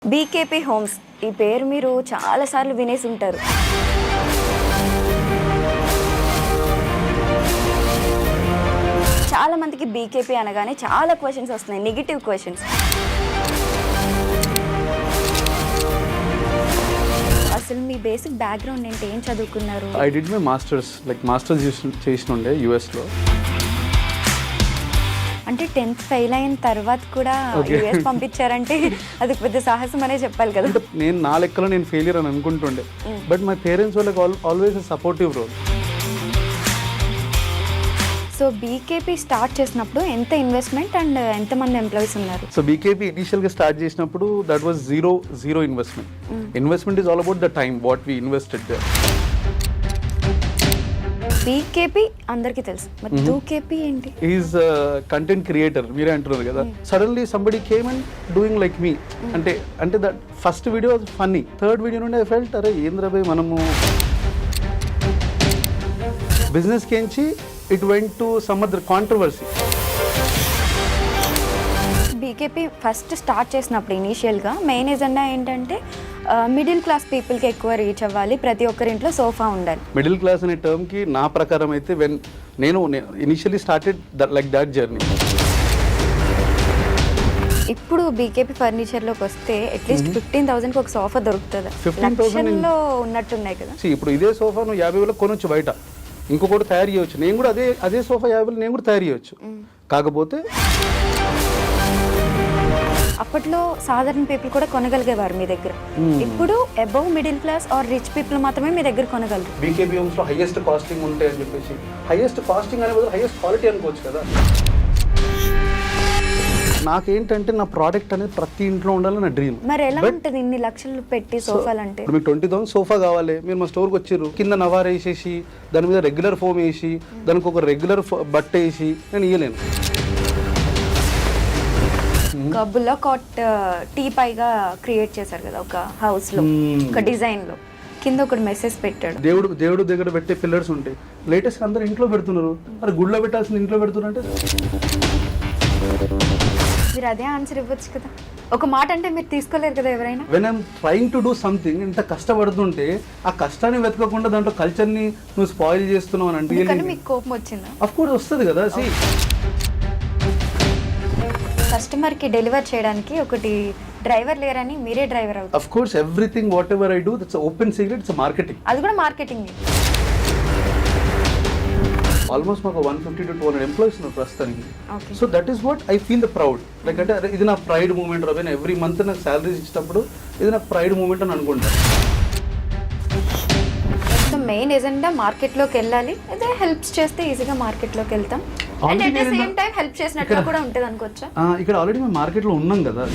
BKP homes ఈ పేరు మీరు చాలాసార్లు వినేసి ఉంటారు. చాలా మందికి బీకేపీ అనగానే చాలా క్వశ్చన్స్ వస్తున్నాయి, నెగిటివ్ క్వశ్చన్స్. అసలు మీ బేసిక్ బ్యాక్గ్రౌండ్ ఏంటి, ఏం చదువుకున్నారు? ఐ డిడ్ మై మాస్టర్స్ చేసిన ఉండే యూఎస్లో. అంటే 10th ఫెయిల్ అయిన తర్వాత కూడా యూఎస్ పంపించారంటే అది పెద్ద సాహసం అనే చెప్పాలి కదా. నేను నా లెక్కలో నేను ఫెయిలియర్ అని అనుకుంటుండే, బట్ మై పేరెంట్స్ వాళ్ళకి always supportive role. So BKP start చేసినప్పుడు ఎంత ఇన్వెస్ట్మెంట్ అండ్ ఎంతమంది ఎంప్లాయీస్ ఉన్నారు? సో బీకేపీ ఇనిషియల్గా స్టార్ట్ చేసినప్పుడు that was zero investment. Investment is all about the time what we invested there. BKP అందరికీ తెలుసు, మరి డూకేపీ ఏంటి? ఈజ్ కంటెంట్ క్రియేటర్, మీరే అంటున్నారు కదా. Suddenly somebody came and doing like me. అంటే that first video was funny. Third video నుండి I felt అరే ఏంద్రా భయ్ మనము బిజినెస్కి ఎంచి it went to some other controversy. BKP first start చేసినప్పుడు ఇనీషియల్గా మెయిన్ ఎజెండా ఏంటంటే మిడిల్ క్లాస్ పీపుల్కి ఎక్కువ రీచ్ అవ్వాలి, ప్రతి ఒక్కరింట్లో సోఫా ఉండాలి. మిడిల్ క్లాస్ అనే టర్మ్కి నా ప్రకారం అయితే నేను initially started like that journey. ఇప్పుడు బీకేపీ ఫర్నిచర్లోకి వస్తే అట్లీస్ట్ 15,000కి ఒక సోఫా దొరుకుతుంది. 15,000లో ఉన్నట్టున్నాయి కదా. ఇప్పుడు ఇదే సోఫా నువ్వు 50,000 కొనొచ్చు బయట, ఇంకొకటి తయారు చేయవచ్చు. నేను కూడా అదే సోఫా 50,000 నేను కూడా తయారు చేయవచ్చు. కాకపోతే అప్పట్లో సాధారణ పీపుల్ కూడా కొనగలిగేవారు మీ దగ్గర. ఇప్పుడు above middle class or rich people మాత్రమే మీ దగ్గర కొనగలరు. బీకేపీ హోమ్స్లో హైయెస్ట్ కాస్టింగ్ ఉంటాయి అని చెప్పేసి, హైయెస్ట్ కాస్టింగ్ అనే బదులు హైయెస్ట్ క్వాలిటీ అనుకోవచ్చు కదా. నాకేంటంటే నా ప్రోడక్ట్ అనేది ప్రతి ఇంట్లో ఉండాలని నా డ్రీమ్. మరి ఎలా ఉంటుంది ఇన్ని లక్షలు పెట్టి సోఫాలు అంటే? ఇప్పుడు మీకు 20,000 సోఫా కావాలి, మీరు మా స్టోర్కి వచ్చారు, కింద నవార్ వేసేసి దాని మీద రెగ్యులర్ ఫోమ్ వేసి దానికి ఒక రెగ్యులర్ బట్ట వేసి నేను ఇయ్యలేను. కబ్బుల్లో కాట్ టీ పైగా క్రియేట్ చేశారు కదా ఒక హౌస్ లో, ఒక డిజైన్ లో కింద ఒకటి మెసేజ్ పెట్టాడు. దేవుడు దగ్గర పెట్టే పిల్లర్స్ ఉంటాయి, లేటెస్ట్ అందరూ ఇంట్లో పెడుతున్నారు. మరి గుడిలో పెట్టాల్సిన ఇంట్లో పెడుతున్నారు అంటే మీరు అదే ఆన్సర్ ఇవ్వచ్చు కదా. ఒక మాట అంటే మీరు తీసుకోలేరు కదా ఎవరైనా. When I'm trying to do something, ఇంత కష్టపడుతుంటే ఆ కస్టాన్ని వెతకకుండా దాంట్లో కల్చర్ని నువ్వు స్పాయిల్ చేస్తున్నావు అని అంటే మీకు కోపం వచ్చిందా? అఫ్ కోర్స్ వస్తుంది కదా. కస్టమర్కి డెలివర్ చేయడానికి ఒకటి డ్రైవర్ లేరని మీరే డ్రైవర్ అవుతారు. Of course everything what ever I do that's open secret, it's marketing. అది కూడా మార్కెటింగ్. ఆల్మోస్ట్ మాకు 150 to 200 ఎంప్లాయీస్ ఉన్నారు ప్రస్తుతానికి. So that is what I feel the proud. Like అంటే ఇది నా ప్రైడ్ మూమెంట్. రవీన్ ఎవ్రీ మంత్ నాకు శాలరీస్ ఇచ్చినప్పుడు ఇది నాకు ప్రైడ్ మూమెంట్ అని అనుకుంటాను. సో మెయిన్ ఎజెండా మార్కెట్లోకి వెళ్ళాలి, అదే హెల్ప్స్ చేస్తే ఈజీగా మార్కెట్లోకి వెళ్తాం. And at the same time help చేసినట్టు కూడా ఉంటుంది అనుకోవచ్చా? ఇక్కడ ఆల్రెడీ మేము మార్కెట్లో ఉన్నాం కదా.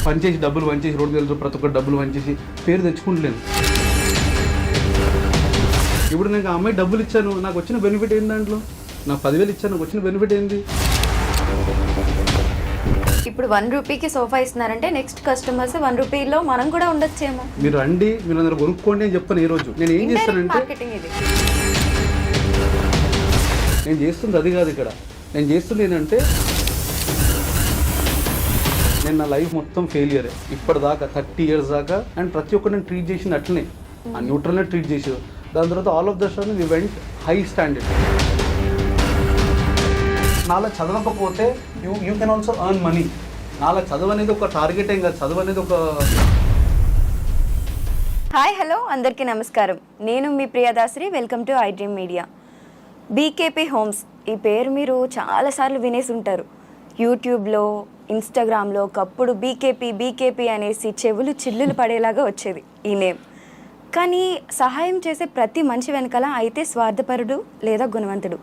పనిచేసి డబ్బులు వంచేసి రోడ్డు వెళ్తారు, ప్రతి ఒక్కరు డబ్బులు వంచేసి పేరు తెచ్చుకుంటలేదు. ఇప్పుడు నేను ఆ అమ్మాయి డబ్బులు ఇచ్చాను, నాకు వచ్చిన బెనిఫిట్ ఏంటి? దాంట్లో నాకు 10,000 ఇచ్చాను, నాకు వచ్చిన బెనిఫిట్ ఏంటి? ఇప్పుడు 1 రూపీకి సోఫా ఇస్తున్నారంటే నెక్స్ట్ కస్టమర్స్ 1 రూపీలో మనం కూడా ఉండొచ్చేమో. మీరు రండి, మీరు అందరూ కొనుక్కోండి అని చెప్పాను. ఈ రోజు నేను ఏం చేస్తానంటే, మార్కెటింగ్ ఇది. నేను చేస్తుంది అది కాదు. ఇక్కడ నేను చేస్తుంది ఏంటంటే, నేను నా లైఫ్ మొత్తం ఫెయిలియరే ఇప్పటిదాకా 30 years దాకా. అండ్ ప్రతి ఒక్కరు నేను ట్రీట్ చేసింది అట్లనే, ఆ న్యూట్రల్నే ట్రీట్ చేసేది. దాని తర్వాత all of the sudden we went high standard. నాలా చదవకపోతే you can also earn money. నాలా చదువు అనేది ఒక టార్గెట్ ఏం కాదు, చదువు అనేది ఒక. హాయ్ హలో అందరికీ నమస్కారం, నేను మీ Priyadashri. Welcome to I dream media. BKP homes ఈ పేరు మీరు చాలాసార్లు వినేసి ఉంటారు. యూట్యూబ్లో, ఇన్స్టాగ్రామ్లో ఒకప్పుడు బీకేపీ అనేసి చెవులు చిల్లులు పడేలాగా వచ్చేది ఈ నేమ్. కానీ సహాయం చేసే ప్రతి మనిషి వెనకాల అయితే స్వార్థపరుడు లేదా గుణవంతుడు,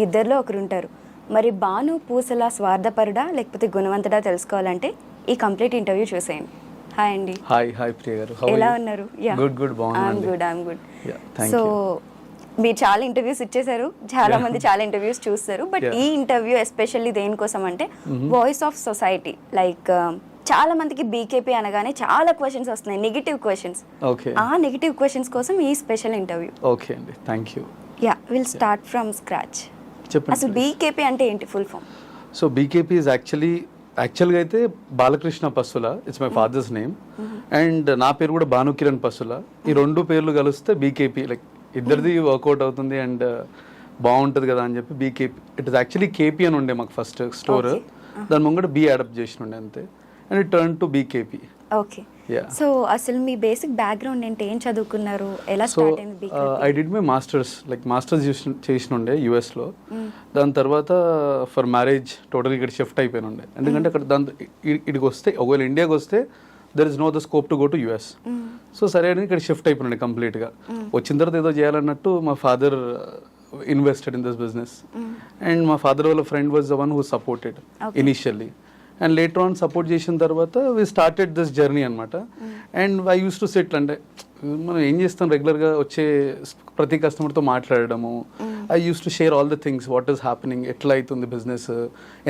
ఇద్దరిలో ఒకరు ఉంటారు. మరి భాను పూసల స్వార్థపరుడా లేకపోతే గుణవంతుడా తెలుసుకోవాలంటే ఈ కంప్లీట్ ఇంటర్వ్యూ చూసేయండి. హాయ్ అండి. హాయ్ ప్రియ గారు, ఎలా ఉన్నారు? గుడ్. సో మీరు చాలా ఇంటర్వ్యూస్ ఇచ్చేసారు, చాలా మంది చాలా ఇంటర్వ్యూస్ చూస్తారు. బట్ ఈ ఇంటర్వ్యూ ఎస్పెషల్లీ దేనికోసం అంటే వాయిస్ ఆఫ్ సొసైటీ. లైక్ చాలా మందికి బీకేపీ అనగానే చాలా క్వశ్చన్స్ వస్తున్నాయి, నెగిటివ్ క్వశ్చన్స్. ఆ నెగిటివ్ క్వశ్చన్స్ కోసం ఈ స్పెషల్ ఇంటర్వ్యూ. ఓకే అండి, thank you. Will start from scratch. అసలు బీకేపీ అంటే ఏంటి full form? So BKP is యాక్చువల్గా అయితే Balakrishna Pasula, it's my father's name, and నా పేరు కూడా భానుకిరణ్ పస్సుల. ఈ రెండు పేర్లు కలిస్తే బీకేపీ, లైక్ ఇద్దరిది వర్కౌట్ అవుతుంది అండ్ బాగుంటుంది కదా అని చెప్పి BKP. It is actually KP అని ఉండే మాకు ఫస్ట్ స్టోర్, దాని ముంగట బీ అడాప్ట్ చేసి ఉండే అంతే, and it turn to BKP. Okay. So అసలు మీ బేసిక్ బ్యాక్గ్రౌండ్ ఏంటి, ఏం చదువుకున్నారు, ఎలా సో స్టార్ట్ అయింది BKP? I did my masters చేసిన ఉండే యూఎస్లో. దాని తర్వాత ఫర్ మ్యారేజ్ టోటల్ ఇక్కడ షిఫ్ట్ అయిపోయిన ఉండే, ఎందుకంటే అక్కడ దాంతో ఇక్కడికి వస్తే, ఒకవేళ ఇండియాకి వస్తే there is no the scope to go to US. సో సరే అని ఇక్కడ షిఫ్ట్ అయిపోయినండి కంప్లీట్గా. వచ్చిన తర్వాత ఏదో చేయాలన్నట్టు మా father invested in this business, and మా ఫాదర్ వాళ్ళ friend was the one who supported initially, and later on support చేసిన తర్వాత వీ స్టార్టెడ్ దిస్ జర్నీ అనమాట. And I use to set, అంటే మనం ఏం చేస్తాం, రెగ్యులర్గా వచ్చే ప్రతి కస్టమర్తో మాట్లాడడము. I use to share all the things, what is happening, ఎట్లా అవుతుంది బిజినెస్,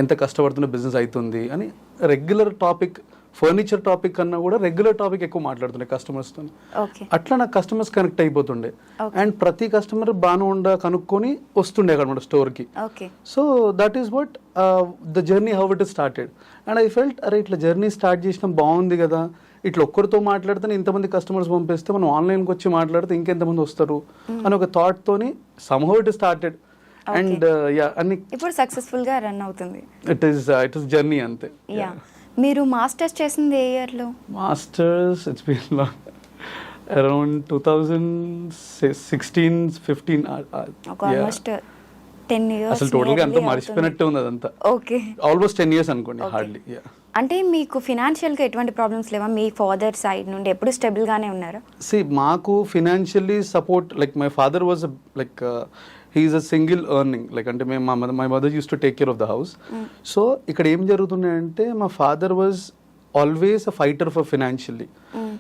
ఎంత కష్టపడుతున్న బిజినెస్ అవుతుంది అని. రెగ్యులర్ టాపిక్, ఫర్నిచర్ టాపిక్ కన్నా కూడా రెగ్యులర్ టాపిక్ ఎక్కువ మాట్లాడుతుండే కస్టమర్స్తో. అట్లా నాకు కస్టమర్స్ కనెక్ట్ అయిపోతుండే, అండ్ ప్రతి కస్టమర్ బాగా కనుక్కొని వస్తుండే అక్కడ స్టోర్కి. So that is what the journey, how it is started. And I felt, అరే ఇట్లా జర్నీ స్టార్ట్ చేసినా బాగుంది కదా, ఇట్లా ఒక్కరితో మాట్లాడితే ఇంతమంది కస్టమర్స్ పంపిస్తే మనం ఆన్లైన్కి వచ్చి మాట్లాడితే ఇంకెంతమంది వస్తారు అని ఒక థాట్ తోని సమ్హౌ ఇట్ స్టార్టెడ్. అండ్ అన్ని ఇప్పుడు సక్సెస్ఫుల్ గా రన్ అవుతుంది. ఇట్ ఇస్ జర్నీ అంతే. మీరు మాస్టర్స్ చేసింది ఏ ఇయర్ లో? Masters it's been around 2016-15. Almost 10 years. అసలు టోటల్ గా అంతా మర్చిపోయినట్టే ఉంది అదంతా. ఓకే, ఆల్మోస్ట్ 10 years అనుకోండి హార్డ్లీ. అంటే మీకు ఫినాన్షియల్ గా ఎటువంటి ప్రాబ్లమ్స్ లేవా? మీ ఫాదర్ సైడ్ నుండి ఎప్పుడు స్టేబుల్ గానే ఉన్నారా? మాకు financially support, like my father was like he is a single earning, like అంటే my mother used to take care of the house. So ఇక్కడ ఏం జరుగుతుంది అంటే మా father was always a fighter for financially.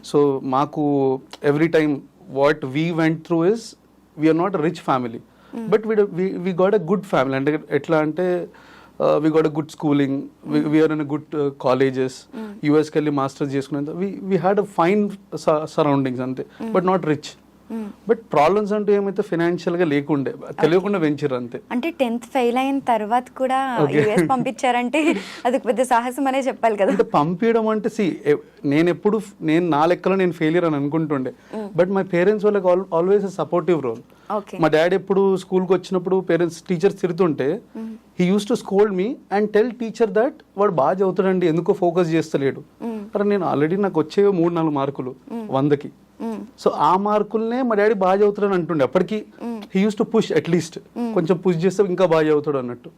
So మాకు every time what we went through is, we are not a rich family, but we got a good family. అంటే ఎట్లా అంటే we got a good schooling, we are in a good colleges, యూఎస్కి వెళ్ళి masters చేసుకునేంత we had a fine surroundings అంతే, but not rich. But problems అంటూ ఏమైతే financial గా లేకుండే, తెలియకుండా వెంచర్ అంతే. అంటే 10th ఫెయిల్ అయిన తర్వాత కూడా యూఎస్ పంపించారంటే అది పెద్ద సాహసం అనే చెప్పాలి కదా. అంటే పంపించడం అంటే నేను నా లెక్కలో నేను ఫెయిలియర్ అని అనుకుంటుండే, బట్ మై పేరెంట్స్ వాళ్ళకి ఆల్వేస్ అ సపోర్టివ్ రోల్. మా డాడీ ఎప్పుడు స్కూల్కి వచ్చినప్పుడు టీచర్స్ తిడుతుంటే he use to scold me and tell teacher that వాడు బాగా చదువుతాడండి, ఎందుకో ఫోకస్ చేస్తలేడు. అరే నేను ఆల్రెడీ నాకు వచ్చే 3-4 మార్కులు 100కి. సో ఆ మార్కులనే మా డాడీ బాగా చదువుతాడని అంటుండే. అప్పటికి he use to push, at least కొంచెం పుష్ చేస్తే ఇంకా బాగా చదువుతాడు అన్నట్టు.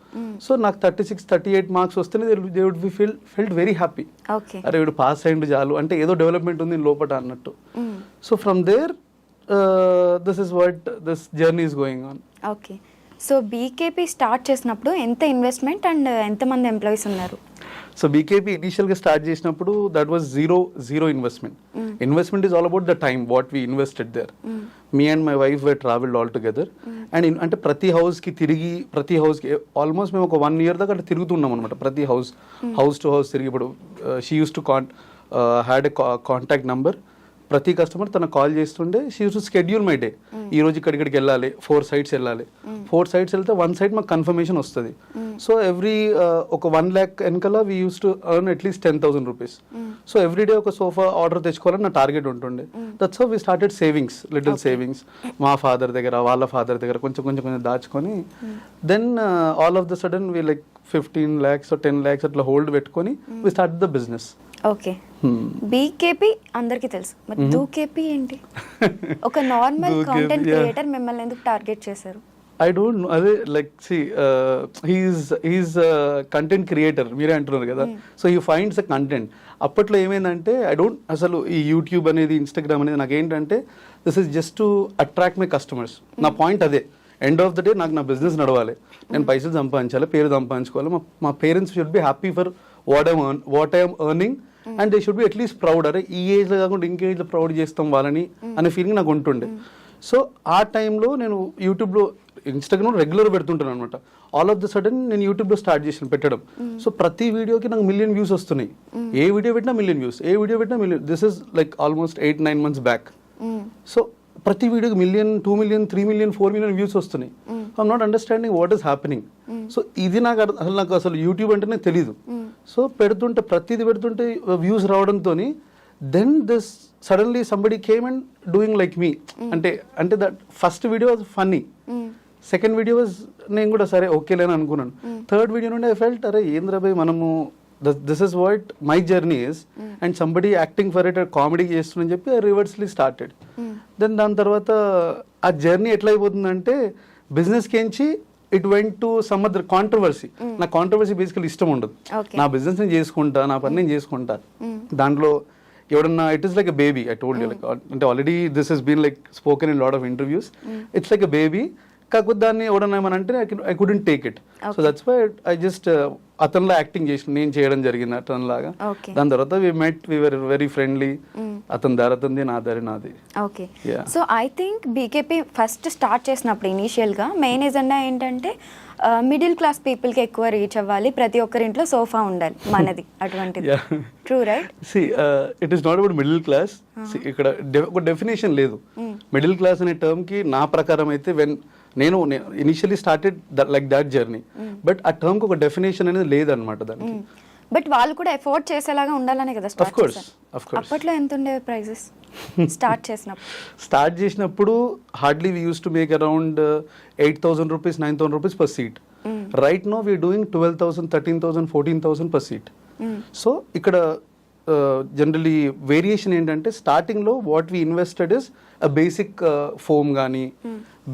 సో నాకు 36-38 మార్క్స్ వస్తేనే they would be felt very happy. అరే వీడు పాస్ అయ్యిండు చాలు, అంటే ఏదో డెవలప్మెంట్ ఉంది లోపల అన్నట్టు. So from there this is what this journey is going on. Okay. So BKP start చేసినప్పుడు ఎంత ఇన్వెస్ట్మెంట్ అండ్ ఎంతమంది ఎంప్లాయీస్ ఉన్నారు? సో బీకేపీ ఇనిషియల్గా స్టార్ట్ చేసినప్పుడు that was zero investment. Investment is all about the time what we invested there. Me and my wife we travelled all together. And అంటే ప్రతి హౌస్కి almost మేము ఒక 1 year దాకా అట్లా తిరుగుతున్నాం అనమాట. ప్రతి హౌస్ టు హౌస్ తిరిగి, ఇప్పుడు she use to had a contact number. ప్రతి కస్టమర్ తన కాల్ చేస్తుండే, she use to schedule my day. ఈ రోజు ఇక్కడికి వెళ్ళాలి, 4 sites వెళ్ళాలి. 4 sites వెళ్తే 1 site మాకు కన్ఫర్మేషన్ వస్తుంది. సో ఎవ్రీ ఒక 1 lakh వెనకాల we use to earn at least 10,000 rupees. So everyday ఒక సోఫా ఆర్డర్ తెచ్చుకోవాలని నా టార్గెట్ ఉంటుండే. That's how we started savings, little savings. మా ఫాదర్ దగ్గర, వాళ్ళ ఫాదర్ దగ్గర కొంచెం దాచుకొని, then all of the sudden we like 15 lakhs or 10 lakhs అట్లా హోల్డ్ పెట్టుకొని we start the business. Okay. BKP అందరికి తెలుసు, మరి దూకేపీ ఏంటి? ఒక నార్మల్ కాంటెంట్ క్రియేటర్ మిమ్మల్ని ఎందుకు టార్గెట్ చేశారు? I don't know. అదే లైక్ హీఈస్ కంటెంట్ క్రియేటర్ మీరే అంటున్నారు కదా. So he finds a content. అప్పట్లో ఏమైందంటే అసలు ఈ యూట్యూబ్ అనేది, ఇన్స్టాగ్రామ్ అనేది నాకేంటంటే this is just to attract my customers. నా పాయింట్ అదే. ఎండ్ ఆఫ్ ద డే నాకు నా బిజినెస్ నడవాలి, నేను పైసలు సంపాదించాలి, పేరు సంపాదించుకోవాలి. మా parents should be happy for what I'm earning and they should be at least proud. అరే ఈ ఏజ్లో కాకుండా ఇంకే ఏజ్లో ప్రౌడ్ చేస్తాం వాళ్ళని అనే ఫీలింగ్ నాకు ఉంటుండే. సో ఆ టైంలో నేను యూట్యూబ్లో, ఇన్స్టాగ్రామ్ రెగ్యులర్ పెడుతుంటాను అనమాట. ఆల్ ఆఫ్ ద సడన్ నేను యూట్యూబ్లో స్టార్ట్ చేసిన పెట్టడం. సో ప్రతి వీడియోకి నాకు 1 million views వస్తున్నాయి. ఏ వీడియో పెట్టినా 1 million views, ఏ వీడియో పెట్టినా 1 million. This is like almost 8-9 months back. So ప్రతి వీడియోకి 1 million 2 million 3 million 4 million views వస్తున్నాయి. I'm not understanding what is happening. So ఇది నాకు అసలు యూట్యూబ్ అంటేనే తెలీదు. సో పెడుతుంటే ప్రతిది పెడుతుంటే వ్యూస్ రావడంతో then this suddenly somebody came and doing like me. అంటే that first video was funny, second video was నేను కూడా సరే ఓకేలేని అనుకున్నాను. థర్డ్ వీడియో నుండి ఐ ఫెల్ట్ అరే ఏంద్రా భయ్ మనము this is what my journey is and somebody acting for it comedy చేస్తుందని చెప్పి ఐ రివర్స్లీ స్టార్టెడ్. దెన్ దాని తర్వాత ఆ జర్నీ ఎట్లా అయిపోతుందంటే బిజినెస్కి ఎంచి it went to some other controversy. నా కాంట్రవర్సీ బేసికల్ ఇష్టం ఉండదు. నా బిజినెస్ నేను చేసుకుంటా, నా పని నేను చేసుకుంటా. దాంట్లో ఎవడన్నా it is like a baby. I told you like అంటే already this has been like spoken in lot of interviews. It's like a baby. కాకపోతే దాన్ని ఎవడన్నా ఏమనంటే I couldn't take it. So that's why I just అతనిలా acting చేసిన, నేను చేయడం జరిగింది అతనిలాగా. దాని తర్వాత వి వర్ వెరీ ఫ్రెండ్లీ. అతని దారి అతనిది, నా దారి నాది. Okay. So I think BKP first start చేసినప్పుడు ఇనీషియల్గా మెయిన్ ఎజెండా ఏంటంటే మిడిల్ క్లాస్ పీపుల్కి ఎక్కువ రీచ్ అవ్వాలి, ప్రతి ఒక్కరింట్లో సోఫా ఉండాలి మనది అటువంటిది. True right? See it is not about middle class. ఇక్కడ ఒక డెఫినేషన్ లేదు. మిడిల్ క్లాస్ అనే టర్మ్కి నా ప్రకారం అయితే నేను initially started like that journey, but ఆ టర్మ్కి ఒక డెఫినేషన్ అనేది లేదనమాట దానికి. బట్ వాళ్ళు కూడా ఎఫోర్డ్ చేసేలాగా ఉండాలనే కదా స్టార్ట్ చేశారు. అప్పట్లో ఎంత ఉండే ప్రైజెస్ స్టార్ట్ చేసినప్పుడు hardly we use to make around 8,000 rupees 9,000 rupees per seat. Right now we are doing 12,000 13,000 14,000 per seat. So ఇక్కడ జనరలీ వేరియేషన్ ఏంటంటే స్టార్టింగ్లో what we invested is a basic foam కానీ,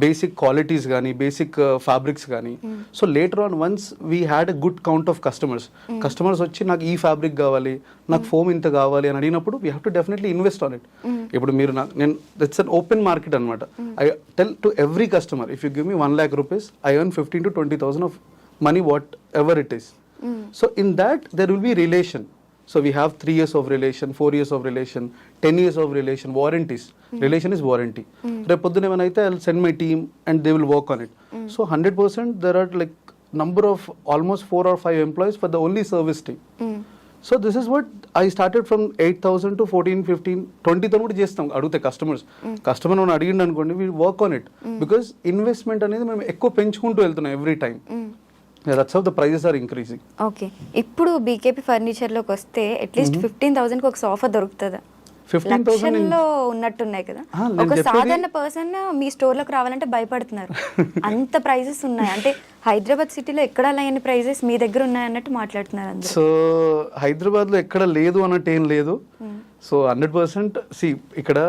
బేసిక్ క్వాలిటీస్ కానీ, basic fabrics కానీ. So later on once we had a good count of customers వచ్చి నాకు ఈ fabric కావాలి, నాకు ఫోమ్ ఇంత కావాలి అని అడిగినప్పుడు we have to definitely invest on it. ఇప్పుడు మీరు నేను దట్స్ అన్ ఓపెన్ మార్కెట్ అనమాట. I tell to every customer if you give me 1 lakh rupees I earn 15,000 to 20,000 of money, what ever it is. So in that there will be relation. So we have 3 years of relation, 4 years of relation, 10 years of relation, warranties. Relation is warranty. Repoddune emanayithe I'll send my team and they will work on it. So 100% there are like number of almost 4 or 5 employees for the only service team. So this is what I started from 8,000 to 14, 15, 20,000 కూడా చేస్తాం అడిగితే customer మనం అడిగిండు అనుకోండి, we work on it because investment అనేది మేము ఎక్కువ పెంచుకుంటూ వెళ్తున్నాం every time. That's how the prices are increasing. Okay. ఇప్పుడు బీకేపీ ఫర్నిచర్లోకి వస్తే అట్లీస్ట్ 15,000కి ఒక సోఫా దొరుకుతుందా? 15,000 ఉన్నట్టున్నాయి కదా. ఒక సాధారణ పర్సన్ మీ స్టోర్లోకి రావాలంటే భయపడుతున్నారు. అంత ప్రైజెస్ ఉన్నాయి. అంటే హైదరాబాద్ సిటీలో ఎక్కడ లేని ప్రైజెస్ మీ దగ్గర ఉన్నాయి అన్నట్టు మాట్లాడుతున్నారు అందరూ. సో హైదరాబాద్లో ఎక్కడ లేదు అన్నట్టు ఏం లేదు. సో 100% సి ఇక్కడ